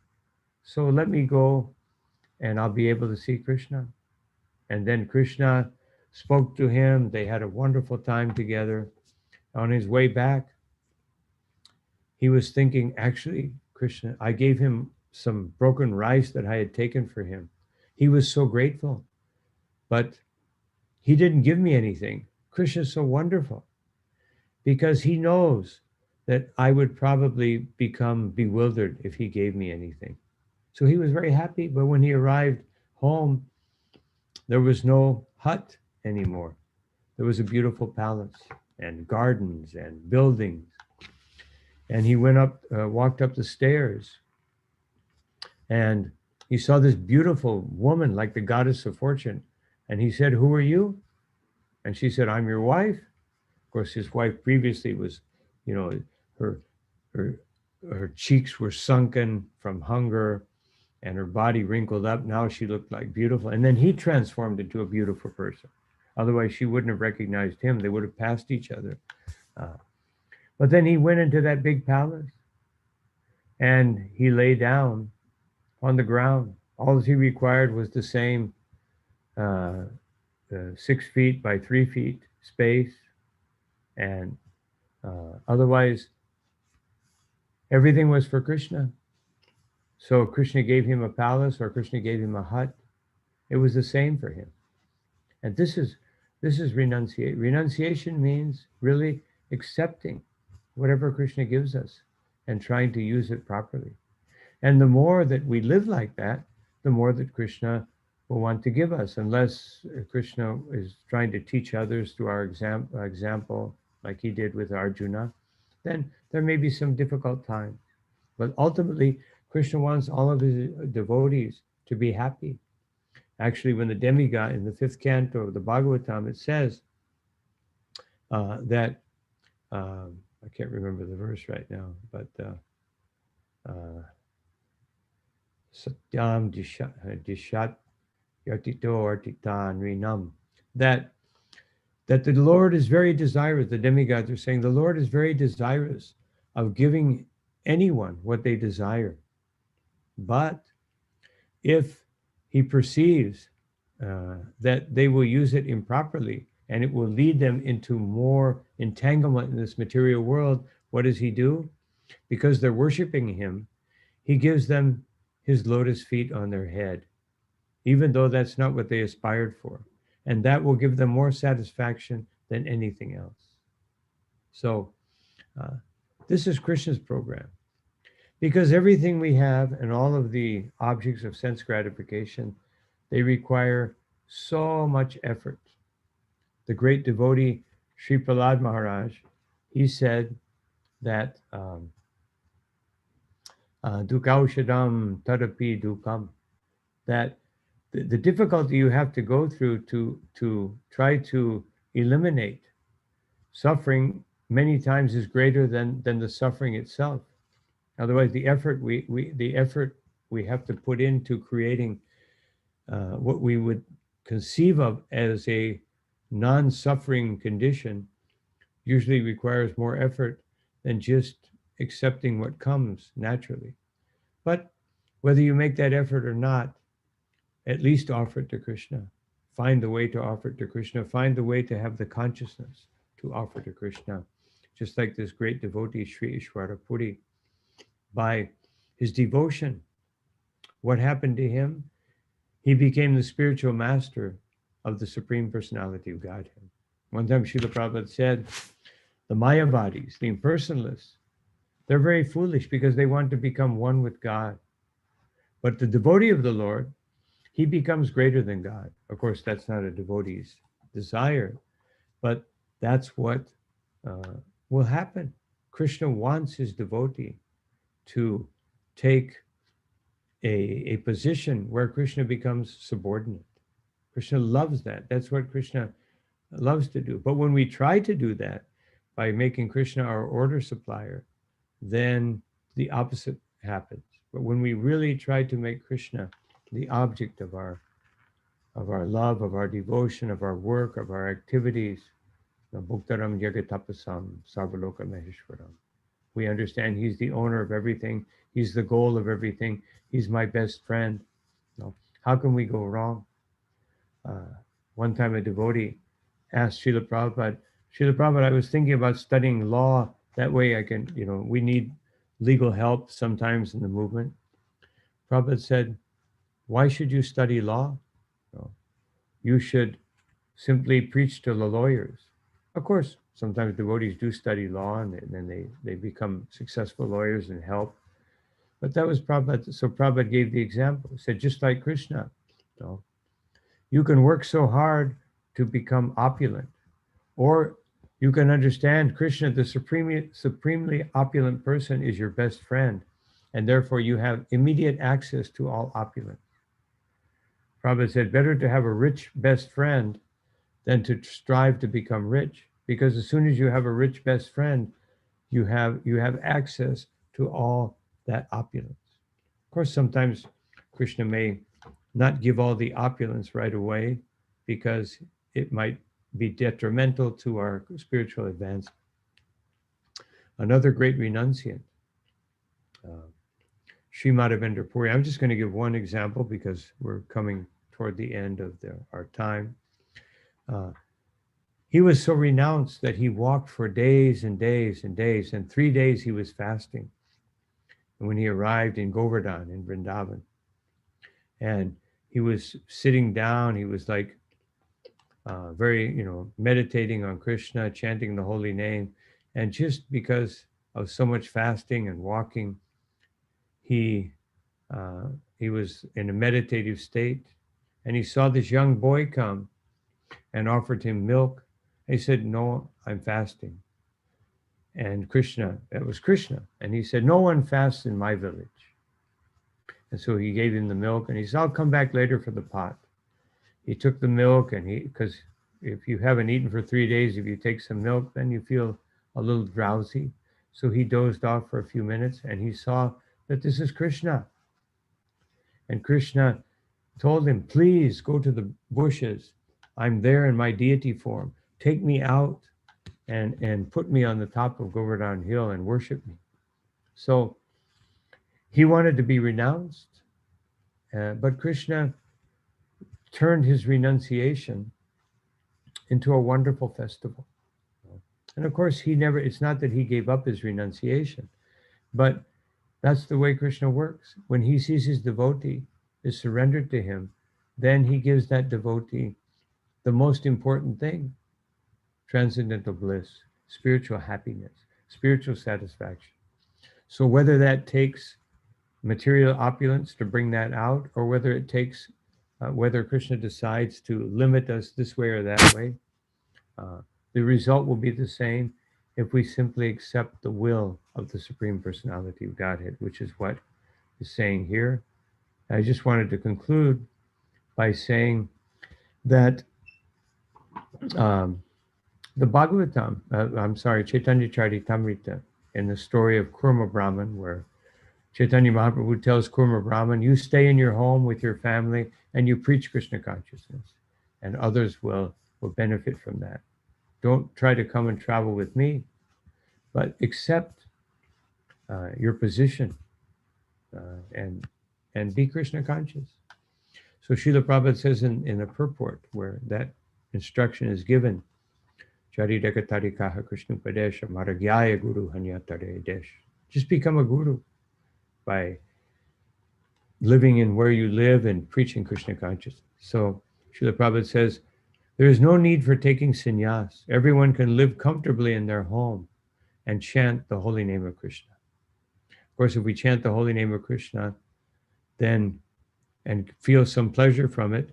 So let me go and I'll be able to see Krishna. And then Krishna spoke to him. They had a wonderful time together. On his way back, he was thinking, actually, Krishna, I gave him some broken rice that I had taken for him. He was so grateful, but he didn't give me anything. Krishna's so wonderful because he knows that I would probably become bewildered if he gave me anything. So he was very happy, but when he arrived home, there was no hut anymore. There was a beautiful palace and gardens and buildings. And he walked up the stairs, and he saw this beautiful woman like the goddess of fortune. And he said, "Who are you?" And she said, "I'm your wife." Of course, his wife previously was, her her her cheeks were sunken from hunger and her body wrinkled up. Now she looked like beautiful. And then he transformed into a beautiful person. Otherwise, she wouldn't have recognized him. They would have passed each other. But then he went into that big palace and he lay down on the ground. All he required was the same 6 feet by 3 feet space. And otherwise, everything was for Krishna. So Krishna gave him a palace or Krishna gave him a hut. It was the same for him. And this is renunciation. Renunciation means really accepting whatever Krishna gives us and trying to use it properly. And the more that we live like that, the more that Krishna will want to give us. Unless Krishna is trying to teach others through our example, like he did with Arjuna, then there may be some difficult times. But ultimately, Krishna wants all of his devotees to be happy. Actually, when the demigod in the 5th canto of the Bhagavatam, it says that, I can't remember the verse right now, but Satyam Dishat Yatito Artitan Rinam, that the Lord is very desirous, the demigods are saying, the Lord is very desirous of giving anyone what they desire. But if he perceives that they will use it improperly and it will lead them into more entanglement in this material world, what does he do? Because they're worshiping him, he gives them his lotus feet on their head, even though that's not what they aspired for. And that will give them more satisfaction than anything else. So this is Krishna's program. Because everything we have and all of the objects of sense gratification, they require so much effort. The great devotee, Sri Prahlad Maharaj, he said that dukaushadam tadapi dukam, that the difficulty you have to go through to try to eliminate suffering many times is greater than the suffering itself. Otherwise, the effort we have to put into creating what we would conceive of as a non-suffering condition usually requires more effort than just accepting what comes naturally. But whether you make that effort or not, at least offer it to Krishna. Find the way to offer it to Krishna. Find the way to have the consciousness to offer to Krishna. Just like this great devotee, Sri Ishwara Puri, by his devotion, what happened to him? He became the spiritual master of the Supreme Personality of Godhead. One time Srila Prabhupada said, the Mayavadis, the impersonalists, they're very foolish because they want to become one with God. But the devotee of the Lord, he becomes greater than God. Of course, that's not a devotee's desire, but that's what will happen. Krishna wants his devotee to take a position where Krishna becomes subordinate. Krishna loves that. That's what Krishna loves to do. But when we try to do that by making Krishna our order supplier, then the opposite happens. But when we really try to make Krishna the object of our of our love, of our devotion, of our work, of our activities. Bhuktaram Jagatapasam Sarvaloka Maheshwaram. We understand He's the owner of everything. He's the goal of everything. He's my best friend. How can we go wrong? One time a devotee asked Srila Prabhupada, Srila Prabhupada, I was thinking about studying law. That way I can, we need legal help sometimes in the movement. Prabhupada said, why should you study law? You should simply preach to the lawyers. Of course, sometimes devotees do study law and then they become successful lawyers and help. But that was Prabhupada. So Prabhupada gave the example. He said, just like Krishna, you can work so hard to become opulent, or you can understand Krishna, the supremely opulent person, is your best friend, and therefore you have immediate access to all opulence. Prabhupada said, better to have a rich best friend than to strive to become rich, because as soon as you have a rich best friend, you have access to all that opulence. Of course, sometimes Krishna may not give all the opulence right away because it might be detrimental to our spiritual advance. Another great renunciant, Sri Madhavendra Puri. I'm just going to give one example because we're coming toward the end of our time. He was so renounced that he walked for days and days and days, and 3 days he was fasting. And when he arrived in Govardhan, in Vrindavan, and he was sitting down, he was like very, meditating on Krishna, chanting the holy name. And just because of so much fasting and walking, he was in a meditative state, and he saw this young boy come and offered him milk. He said, no, I'm fasting. And Krishna, that was Krishna. And he said, no one fasts in my village. And so he gave him the milk, and he said, I'll come back later for the pot. He took the milk, and because if you haven't eaten for 3 days, if you take some milk, then you feel a little drowsy. So he dozed off for a few minutes, and he saw that this is Krishna. And Krishna told him, please go to the bushes. I'm there in my deity form. Take me out and put me on the top of Govardhan Hill and worship me. So he wanted to be renounced, but Krishna turned his renunciation into a wonderful festival. And of course, it's not that he gave up his renunciation, but that's the way Krishna works. When he sees his devotee is surrendered to him, then he gives that devotee the most important thing: transcendental bliss, spiritual happiness, spiritual satisfaction. So whether that takes material opulence to bring that out, or whether it takes, whether Krishna decides to limit us this way or that way, the result will be the same if we simply accept the will of the Supreme Personality of Godhead, which is what is saying here. I just wanted to conclude by saying that the Bhagavatam, Chaitanya Charitamrita, in the story of Kurma Brahman, where Chaitanya Mahaprabhu tells Kurma Brahman, you stay in your home with your family and you preach Krishna consciousness, and others will benefit from that. Don't try to come and travel with me, but accept your position and be Krishna conscious. So Srila Prabhupada says in the purport where that instruction is given, Charidakatarikaha Krishna Padesha Maragyaya Guru Hanyatare Desh. Just become a guru by living in where you live and preaching Krishna consciousness. So Srila Prabhupada says, there is no need for taking sannyas. Everyone can live comfortably in their home and chant the holy name of Krishna. Of course, if we chant the holy name of Krishna, then and feel some pleasure from it,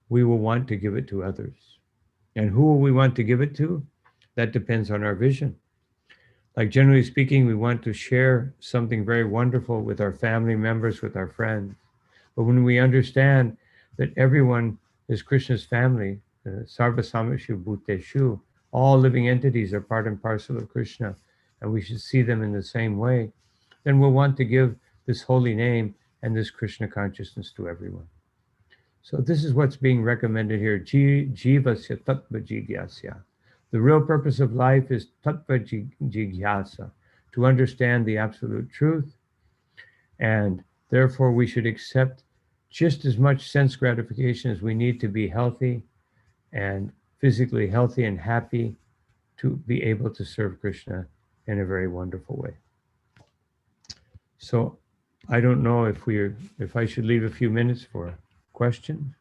we will want to give it to others. And who will we want to give it to? That depends on our vision. Like generally speaking, we want to share something very wonderful with our family members, with our friends. But when we understand that everyone is Krishna's family, Sarva Samashu Bhuteshu, all living entities are part and parcel of Krishna, and we should see them in the same way, then we'll want to give this holy name and this Krishna consciousness to everyone. So this is what's being recommended here. Jivasya tattva jigyasya. The real purpose of life is tattva jigyasa, to understand the absolute truth, and therefore we should accept just as much sense gratification as we need to be healthy and physically healthy and happy to be able to serve Krishna in a very wonderful way. So I don't know if I should leave a few minutes for questions.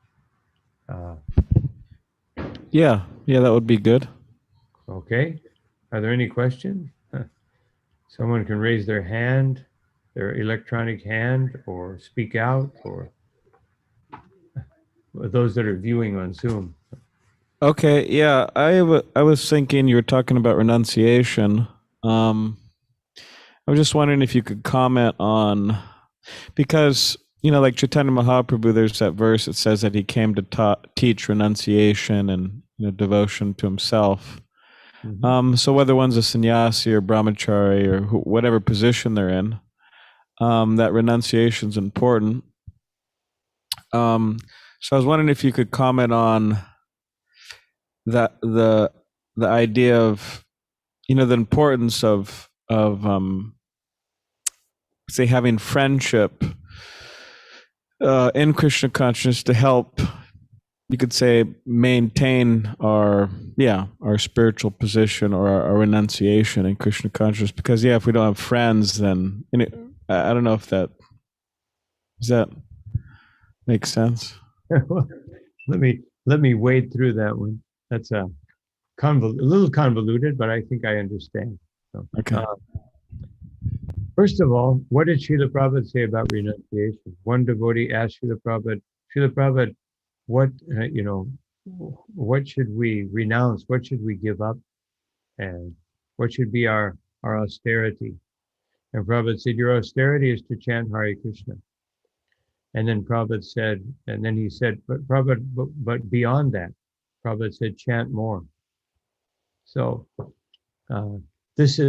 Yeah, that would be good. Okay. Are there any questions? Someone can raise their hand, their electronic hand, or speak out, or those that are viewing on Zoom. Okay, yeah, I was thinking you were talking about renunciation. I was just wondering if you could comment on, because like Chaitanya Mahaprabhu, there's that verse that says that he came to teach renunciation and devotion to himself. Mhm. So whether one's a sannyasi or brahmachari or whatever position they're in, that renunciation is important. So I was wondering if you could comment on that the idea of the importance of say having friendship in Krishna consciousness to help, you could say, maintain our spiritual position or our renunciation in Krishna consciousness. Because if we don't have friends, then I don't know if does that make sense. let me wade through that one. That's a little convoluted, but I think I understand. So, Okay. First of all, what did Srila Prabhupada say about renunciation? One devotee asked Srila Prabhupada, what should we renounce? What should we give up? And what should be our austerity? And Prabhupada said, your austerity is to chant Hare Krishna. And then Prabhupada said, but Prabhupada, but beyond that, Prabhupada said, chant more. So this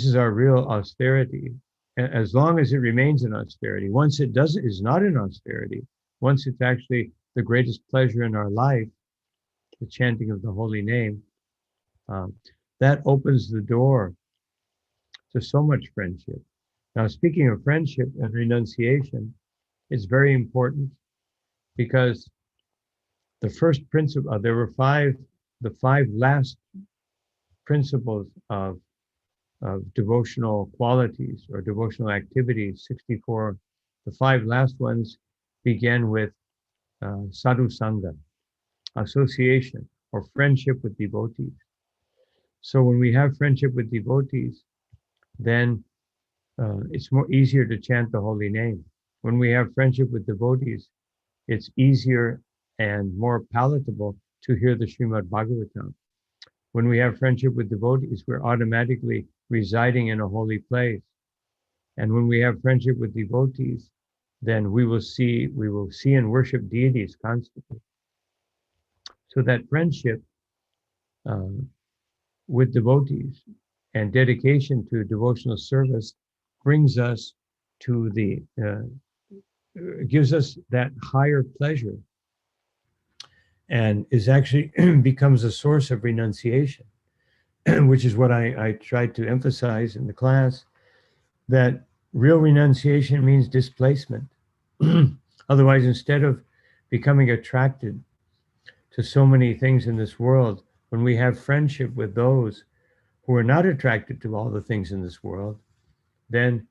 is our real austerity. As long as it remains in austerity, once it is not in austerity, once it's actually the greatest pleasure in our life, the chanting of the holy name, that opens the door to so much friendship. Now, speaking of friendship and renunciation, it's very important because the first principle, there were the five last principles of devotional qualities or devotional activities, 64. The five last ones begin with sadhu sangha, association or friendship with devotees. So when we have friendship with devotees, then it's more easier to chant the holy name. When we have friendship with devotees, it's easier and more palatable to hear the Srimad Bhagavatam. When we have friendship with devotees, we're automatically residing in a holy place. And when we have friendship with devotees, then we will see and worship deities constantly. So that friendship with devotees and dedication to devotional service brings us to gives us that higher pleasure and is actually becomes a source of renunciation, which is what I tried to emphasize in the class, that real renunciation means displacement. Otherwise, instead of becoming attracted to so many things in this world, when we have friendship with those who are not attracted to all the things in this world, then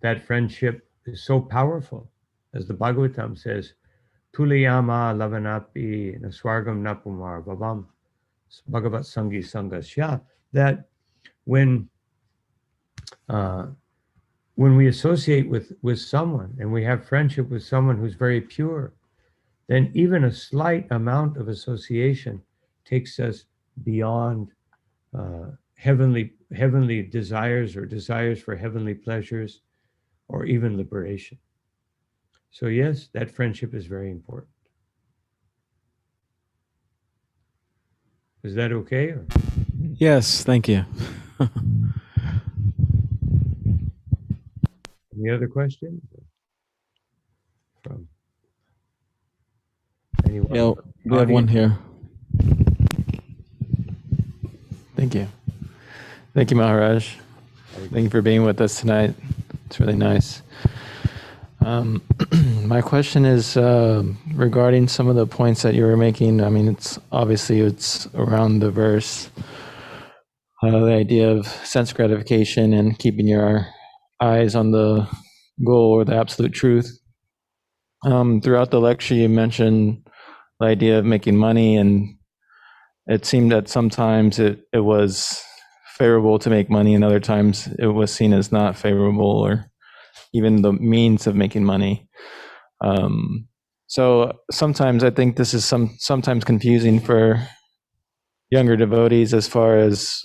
that friendship is so powerful. As the Bhagavatam says, Tuliyama lavanapi naswargam napumar bhavam bhagavat sangi sangasya, that when we associate with someone and we have friendship with someone who's very pure, then even a slight amount of association takes us beyond heavenly desires or desires for heavenly pleasures or even liberation. So yes, that friendship is very important. Is that okay? Or? Yes, thank you. Any other questions? From Anyone? Yeah, we have one here. Thank you. Thank you, Maharaj. Thank you for being with us tonight. It's really nice. My question is regarding some of the points that you were making. I mean, it's around the verse, the idea of sense gratification and keeping your eyes on the goal or the absolute truth. Throughout the lecture, you mentioned the idea of making money, and it seemed that sometimes it was favorable to make money, and other times it was seen as not favorable, or even the means of making money. So sometimes I think this is sometimes confusing for younger devotees as far as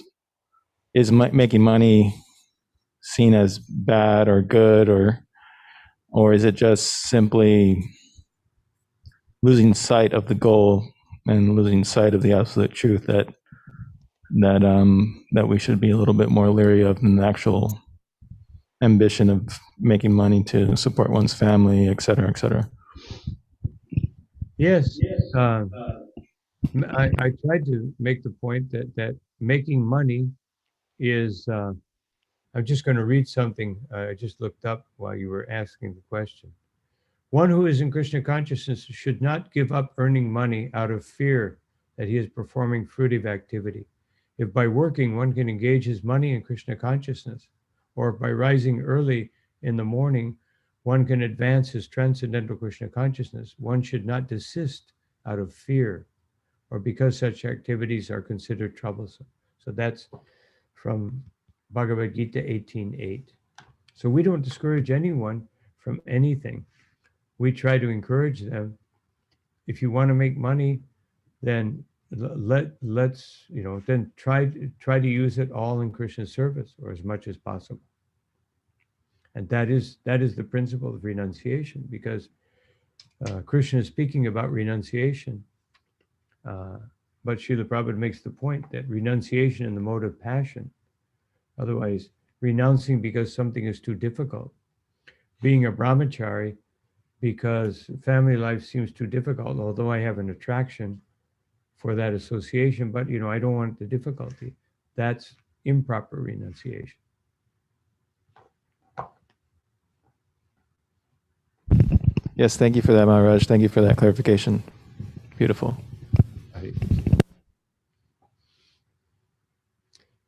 making money seen as bad or good, or is it just simply losing sight of the goal and losing sight of the absolute truth that we should be a little bit more leery of than the actual ambition of making money to support one's family, et cetera, et cetera. Yes. I tried to make the point that making money is, I'm just going to read something I just looked up while you were asking the question. One who is in Krishna consciousness should not give up earning money out of fear that he is performing fruitive activity. If by working one can engage his money in Krishna consciousness, or if by rising early in the morning one can advance his transcendental Krishna consciousness, one should not desist out of fear or because such activities are considered troublesome. So that's from Bhagavad Gita 18:8. So we don't discourage anyone from anything. We try to encourage them. If you want to make money, then let's then try to use it all in Krishna's service, or as much as possible. And that is the principle of renunciation, because Krishna is speaking about renunciation, but Srila Prabhupada makes the point that renunciation in the mode of passion, otherwise renouncing because something is too difficult, being a brahmachari because family life seems too difficult, although I have an attraction for that association, but I don't want the difficulty. That's improper renunciation. Yes, thank you for that, Maharaj. Thank you for that clarification. Beautiful.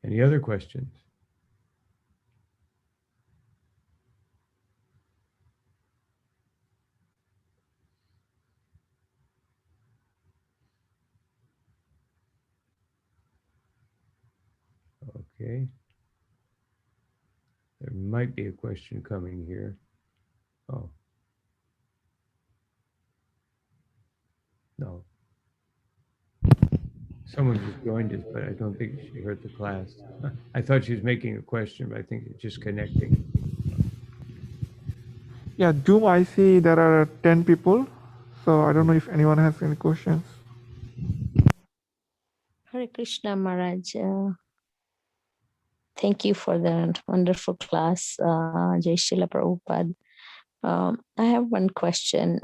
Any other questions? Okay. There might be a question coming here. Oh. No. Someone just joined us, but I don't think she heard the class. I thought she was making a question, but I think it's just connecting. Yeah, Zoom, I see there are 10 people. So I don't know if anyone has any questions. Hare Krishna Maharaj. Thank you for the wonderful class, Jai Srila Prabhupada. I have one question.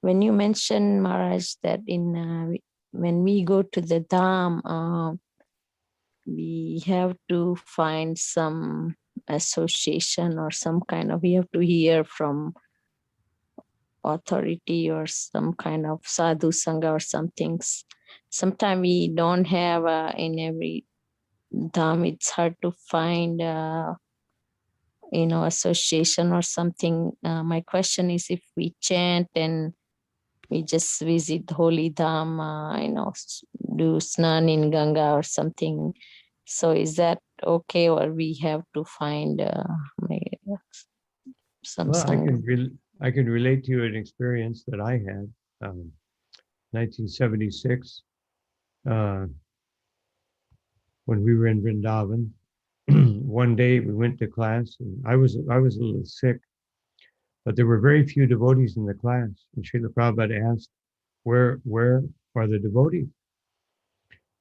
When you mentioned, Maharaj, that when we go to the Dham, we have to find some association or some kind of, we have to hear from authority or some kind of sadhu sangha or something. Sometimes we don't have in every Dham, it's hard to find association or something. My question is, if we chant and we just visit holy Dham, do snan in Ganga or something, so is that okay, or we have to find some Well, sangha? I can relate to you an experience that I had, 1976, when we were in Vrindavan. One day we went to class, and I was a little sick, but there were very few devotees in the class. And Srila Prabhupada asked, where are the devotees?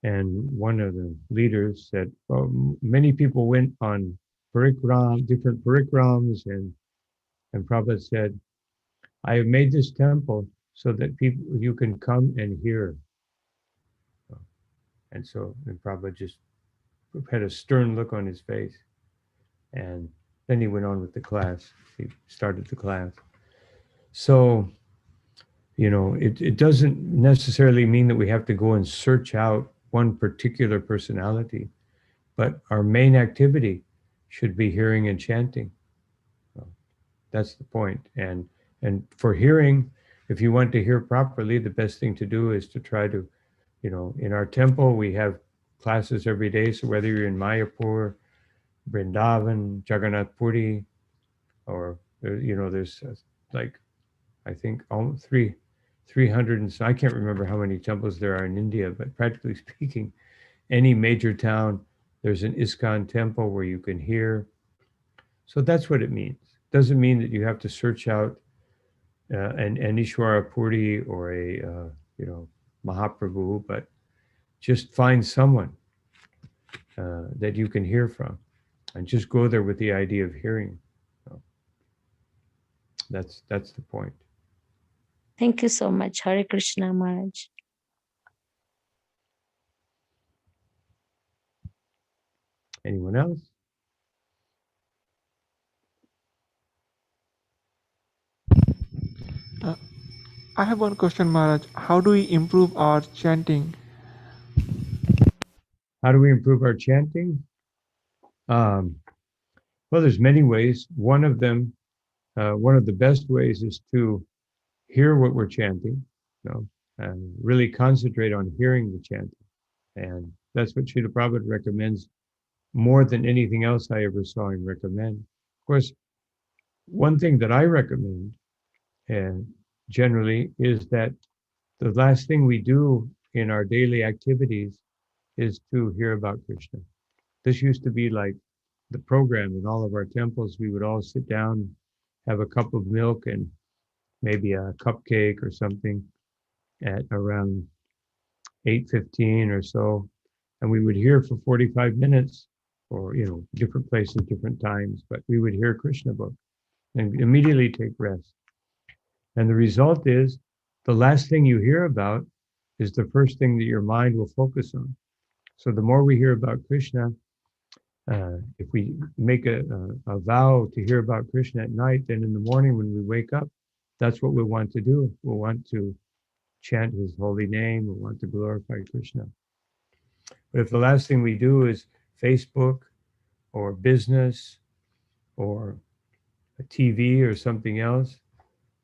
And one of the leaders said, well, many people went on different parikrams, and Prabhupada said, I have made this temple so that people, you can come and hear. And so, and Prabhupada just had a stern look on his face. And then he went on with the class. He started the class. So, it doesn't necessarily mean that we have to go and search out one particular personality, but our main activity should be hearing and chanting. So that's the point. And for hearing, if you want to hear properly, the best thing to do is to try to, in our temple, we have classes every day. So whether you're in Mayapur, Vrindavan, Jagannath Puri, or, there's like, I think almost 300, and so I can't remember how many temples there are in India, but practically speaking, any major town, there's an ISKCON temple where you can hear. So that's what it means. Doesn't mean that you have to search out an Ishwara Puri or a Mahaprabhu, but just find someone that you can hear from, and just go there with the idea of hearing. So that's the point. Thank you so much. Hare Krishna, Maharaj. Anyone else? I have one question, Maharaj. How do we improve our chanting? How do we improve our chanting? Well, there's many ways. One of them, one of the best ways is to hear what we're chanting, and really concentrate on hearing the chanting. And that's what Srila Prabhupada recommends more than anything else I ever saw him recommend. Of course, one thing that I recommend generally is that the last thing we do in our daily activities is to hear about Krishna. This used to be like the program in all of our temples. We would all sit down, have a cup of milk and maybe a cupcake or something at around 8:15 or so, and we would hear for 45 minutes, or different places, different times, but we would hear Krishna book and immediately take rest. And the result is, the last thing you hear about is the first thing that your mind will focus on. So the more we hear about Krishna, if we make a vow to hear about Krishna at night, then in the morning when we wake up, that's what we want to do. We'll want to chant his holy name. We want to glorify Krishna. But if the last thing we do is Facebook or business or a TV or something else,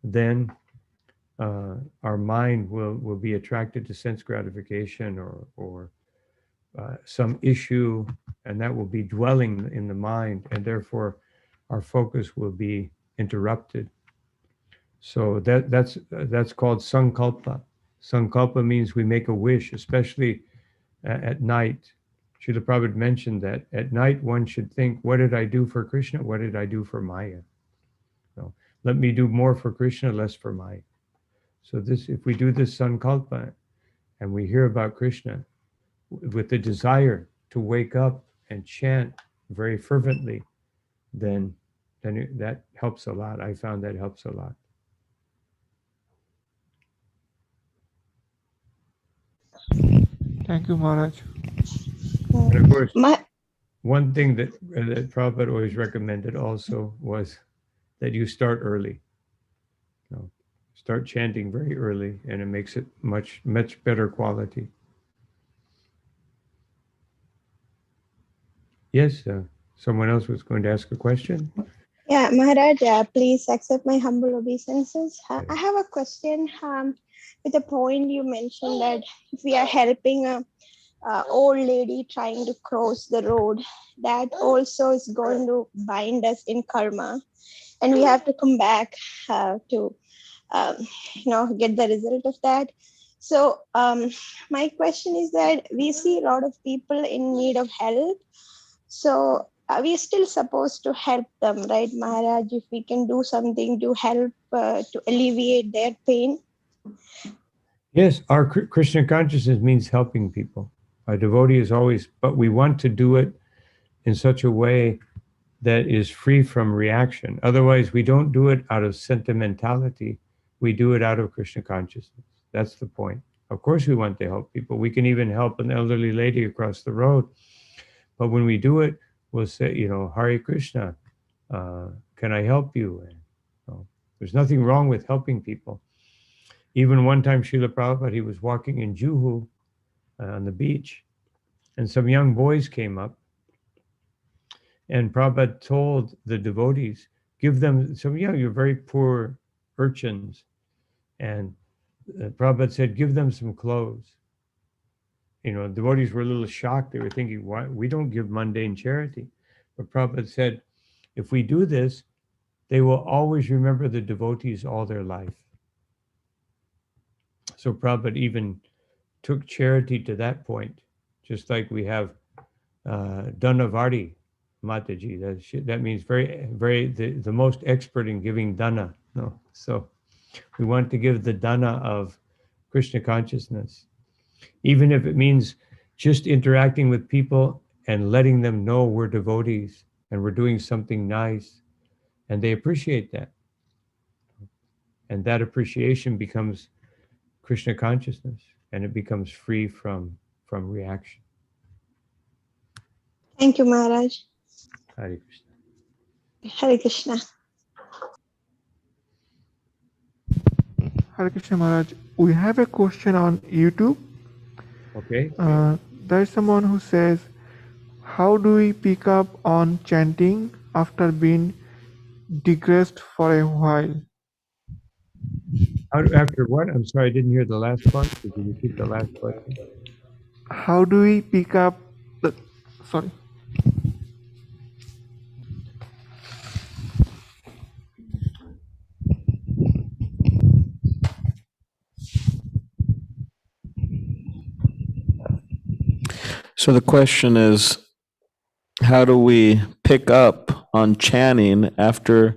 then our mind will be attracted to sense gratification or some issue, and that will be dwelling in the mind, and therefore our focus will be interrupted. So that's called sankalpa. Sankalpa means we make a wish, especially at night. Srila Prabhupada mentioned that at night one should think, what did I do for Krishna? What did I do for Maya? So let me do more for Krishna, less for Maya. So if we do this sankalpa and we hear about Krishna with the desire to wake up and chant very fervently, then that helps a lot. I found that helps a lot. Thank you, Maharaj. And of course, one thing that Prabhupada always recommended also was that you start early. Start chanting very early, and it makes it much better quality. Yes, someone else was going to ask a question. Yeah, Maharaj, please accept my humble obeisances. I have a question with the point you mentioned that if we are helping a old lady trying to cross the road, that also is going to bind us in karma, and we have to come back to get the result of that. So my question is that we see a lot of people in need of help. So we are still supposed to help them, right, Maharaj? If we can do something to help to alleviate their pain. Yes, our Krishna consciousness means helping people. A devotee is always, but we want to do it in such a way that is free from reaction. Otherwise, we don't do it out of sentimentality. we do it out of Krishna consciousness. That's the point. Of course, we want to help people. We can even help an elderly lady across the road. But when we do it, we'll say, Hare Krishna, can I help you? There's nothing wrong with helping people. Even one time, Srila Prabhupada, he was walking in Juhu on the beach, and some young boys came up, and Prabhupada told the devotees, give them some, you're very poor urchins. And Prabhupada said, give them some clothes. Devotees were a little shocked. They were thinking, why? We don't give mundane charity. But Prabhupada said, if we do this, they will always remember the devotees all their life. So Prabhupada even took charity to that point, just like we have Dhanavari Mataji. That means very, very the most expert in giving dana. No, so we want to give the dana of Krishna consciousness, even if it means just interacting with people and letting them know we're devotees and we're doing something nice, and they appreciate that. And that appreciation becomes Krishna consciousness, and it becomes free from reaction. Thank you, Maharaj. Hare Krishna. Hare Krishna. Hare Krishna Maharaj. We have a question on YouTube. Okay. There is someone who says, how do we pick up on chanting after being digressed for a while? After what? I'm sorry, I didn't hear the last part. Could you repeat the last question? How do we pick up the, sorry. So the question is, how do we pick up on chanting after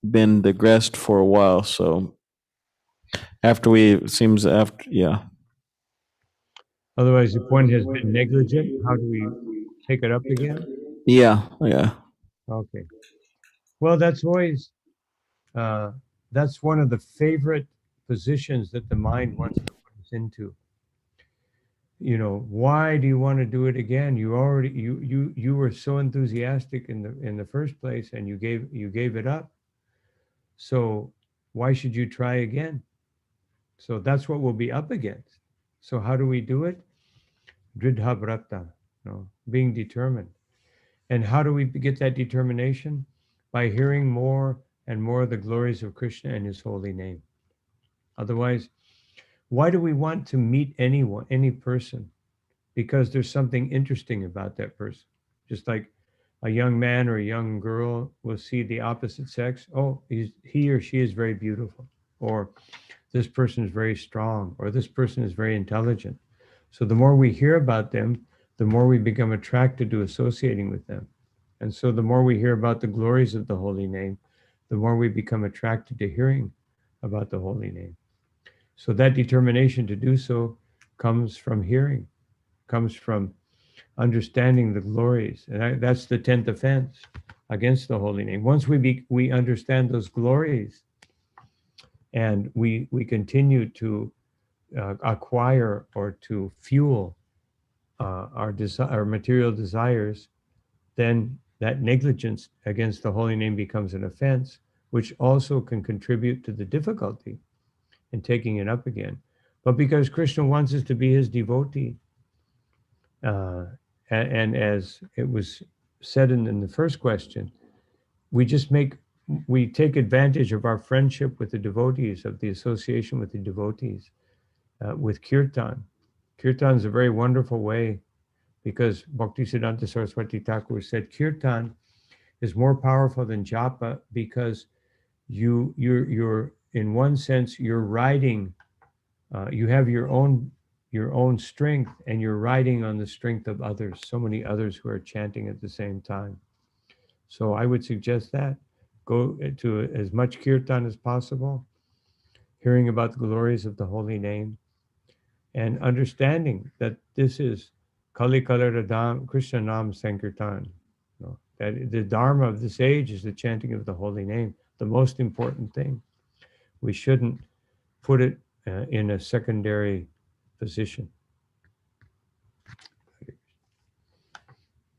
been digressed for a while? So yeah. Otherwise, if one has been negligent, how do we pick it up again? Yeah. Okay. Well, that's always, that's one of the favorite positions that the mind wants to put us into. Why do you want to do it again? You already, you were so enthusiastic in the first place, and you gave it up. So why should you try again? So that's what we'll be up against. So how do we do it? Dridha brata, being determined. And how do we get that determination? By hearing more and more of the glories of Krishna and his holy name. Otherwise, why do we want to meet anyone, any person? Because there's something interesting about that person. Just like a young man or a young girl will see the opposite sex. Oh, he or she is very beautiful. Or this person is very strong. Or this person is very intelligent. So the more we hear about them, the more we become attracted to associating with them. And so the more we hear about the glories of the holy name, the more we become attracted to hearing about the holy name. So that determination to do so comes from hearing, comes from understanding the glories. And that's the 10th offense against the holy name. Once we understand those glories, and we continue to acquire or to fuel our material desires, then that negligence against the holy name becomes an offense, which also can contribute to the difficulty in taking it up again. But because Krishna wants us to be his devotee, and as it was said in the first question, we take advantage of our friendship with the devotees, of the association with the devotees, with kirtan. Kirtan is a very wonderful way, because Bhaktisiddhanta Saraswati Thakur said kirtan is more powerful than japa, because you're in one sense you're riding, you have your own strength, and you're riding on the strength of others, so many others who are chanting at the same time. So I would suggest that go to as much kirtan as possible, hearing about the glories of the holy name, and understanding that this is Kali Kalaradam Krishna Nam Sankirtan. That the dharma of this age is the chanting of the holy name, the most important thing. We shouldn't put it in a secondary position.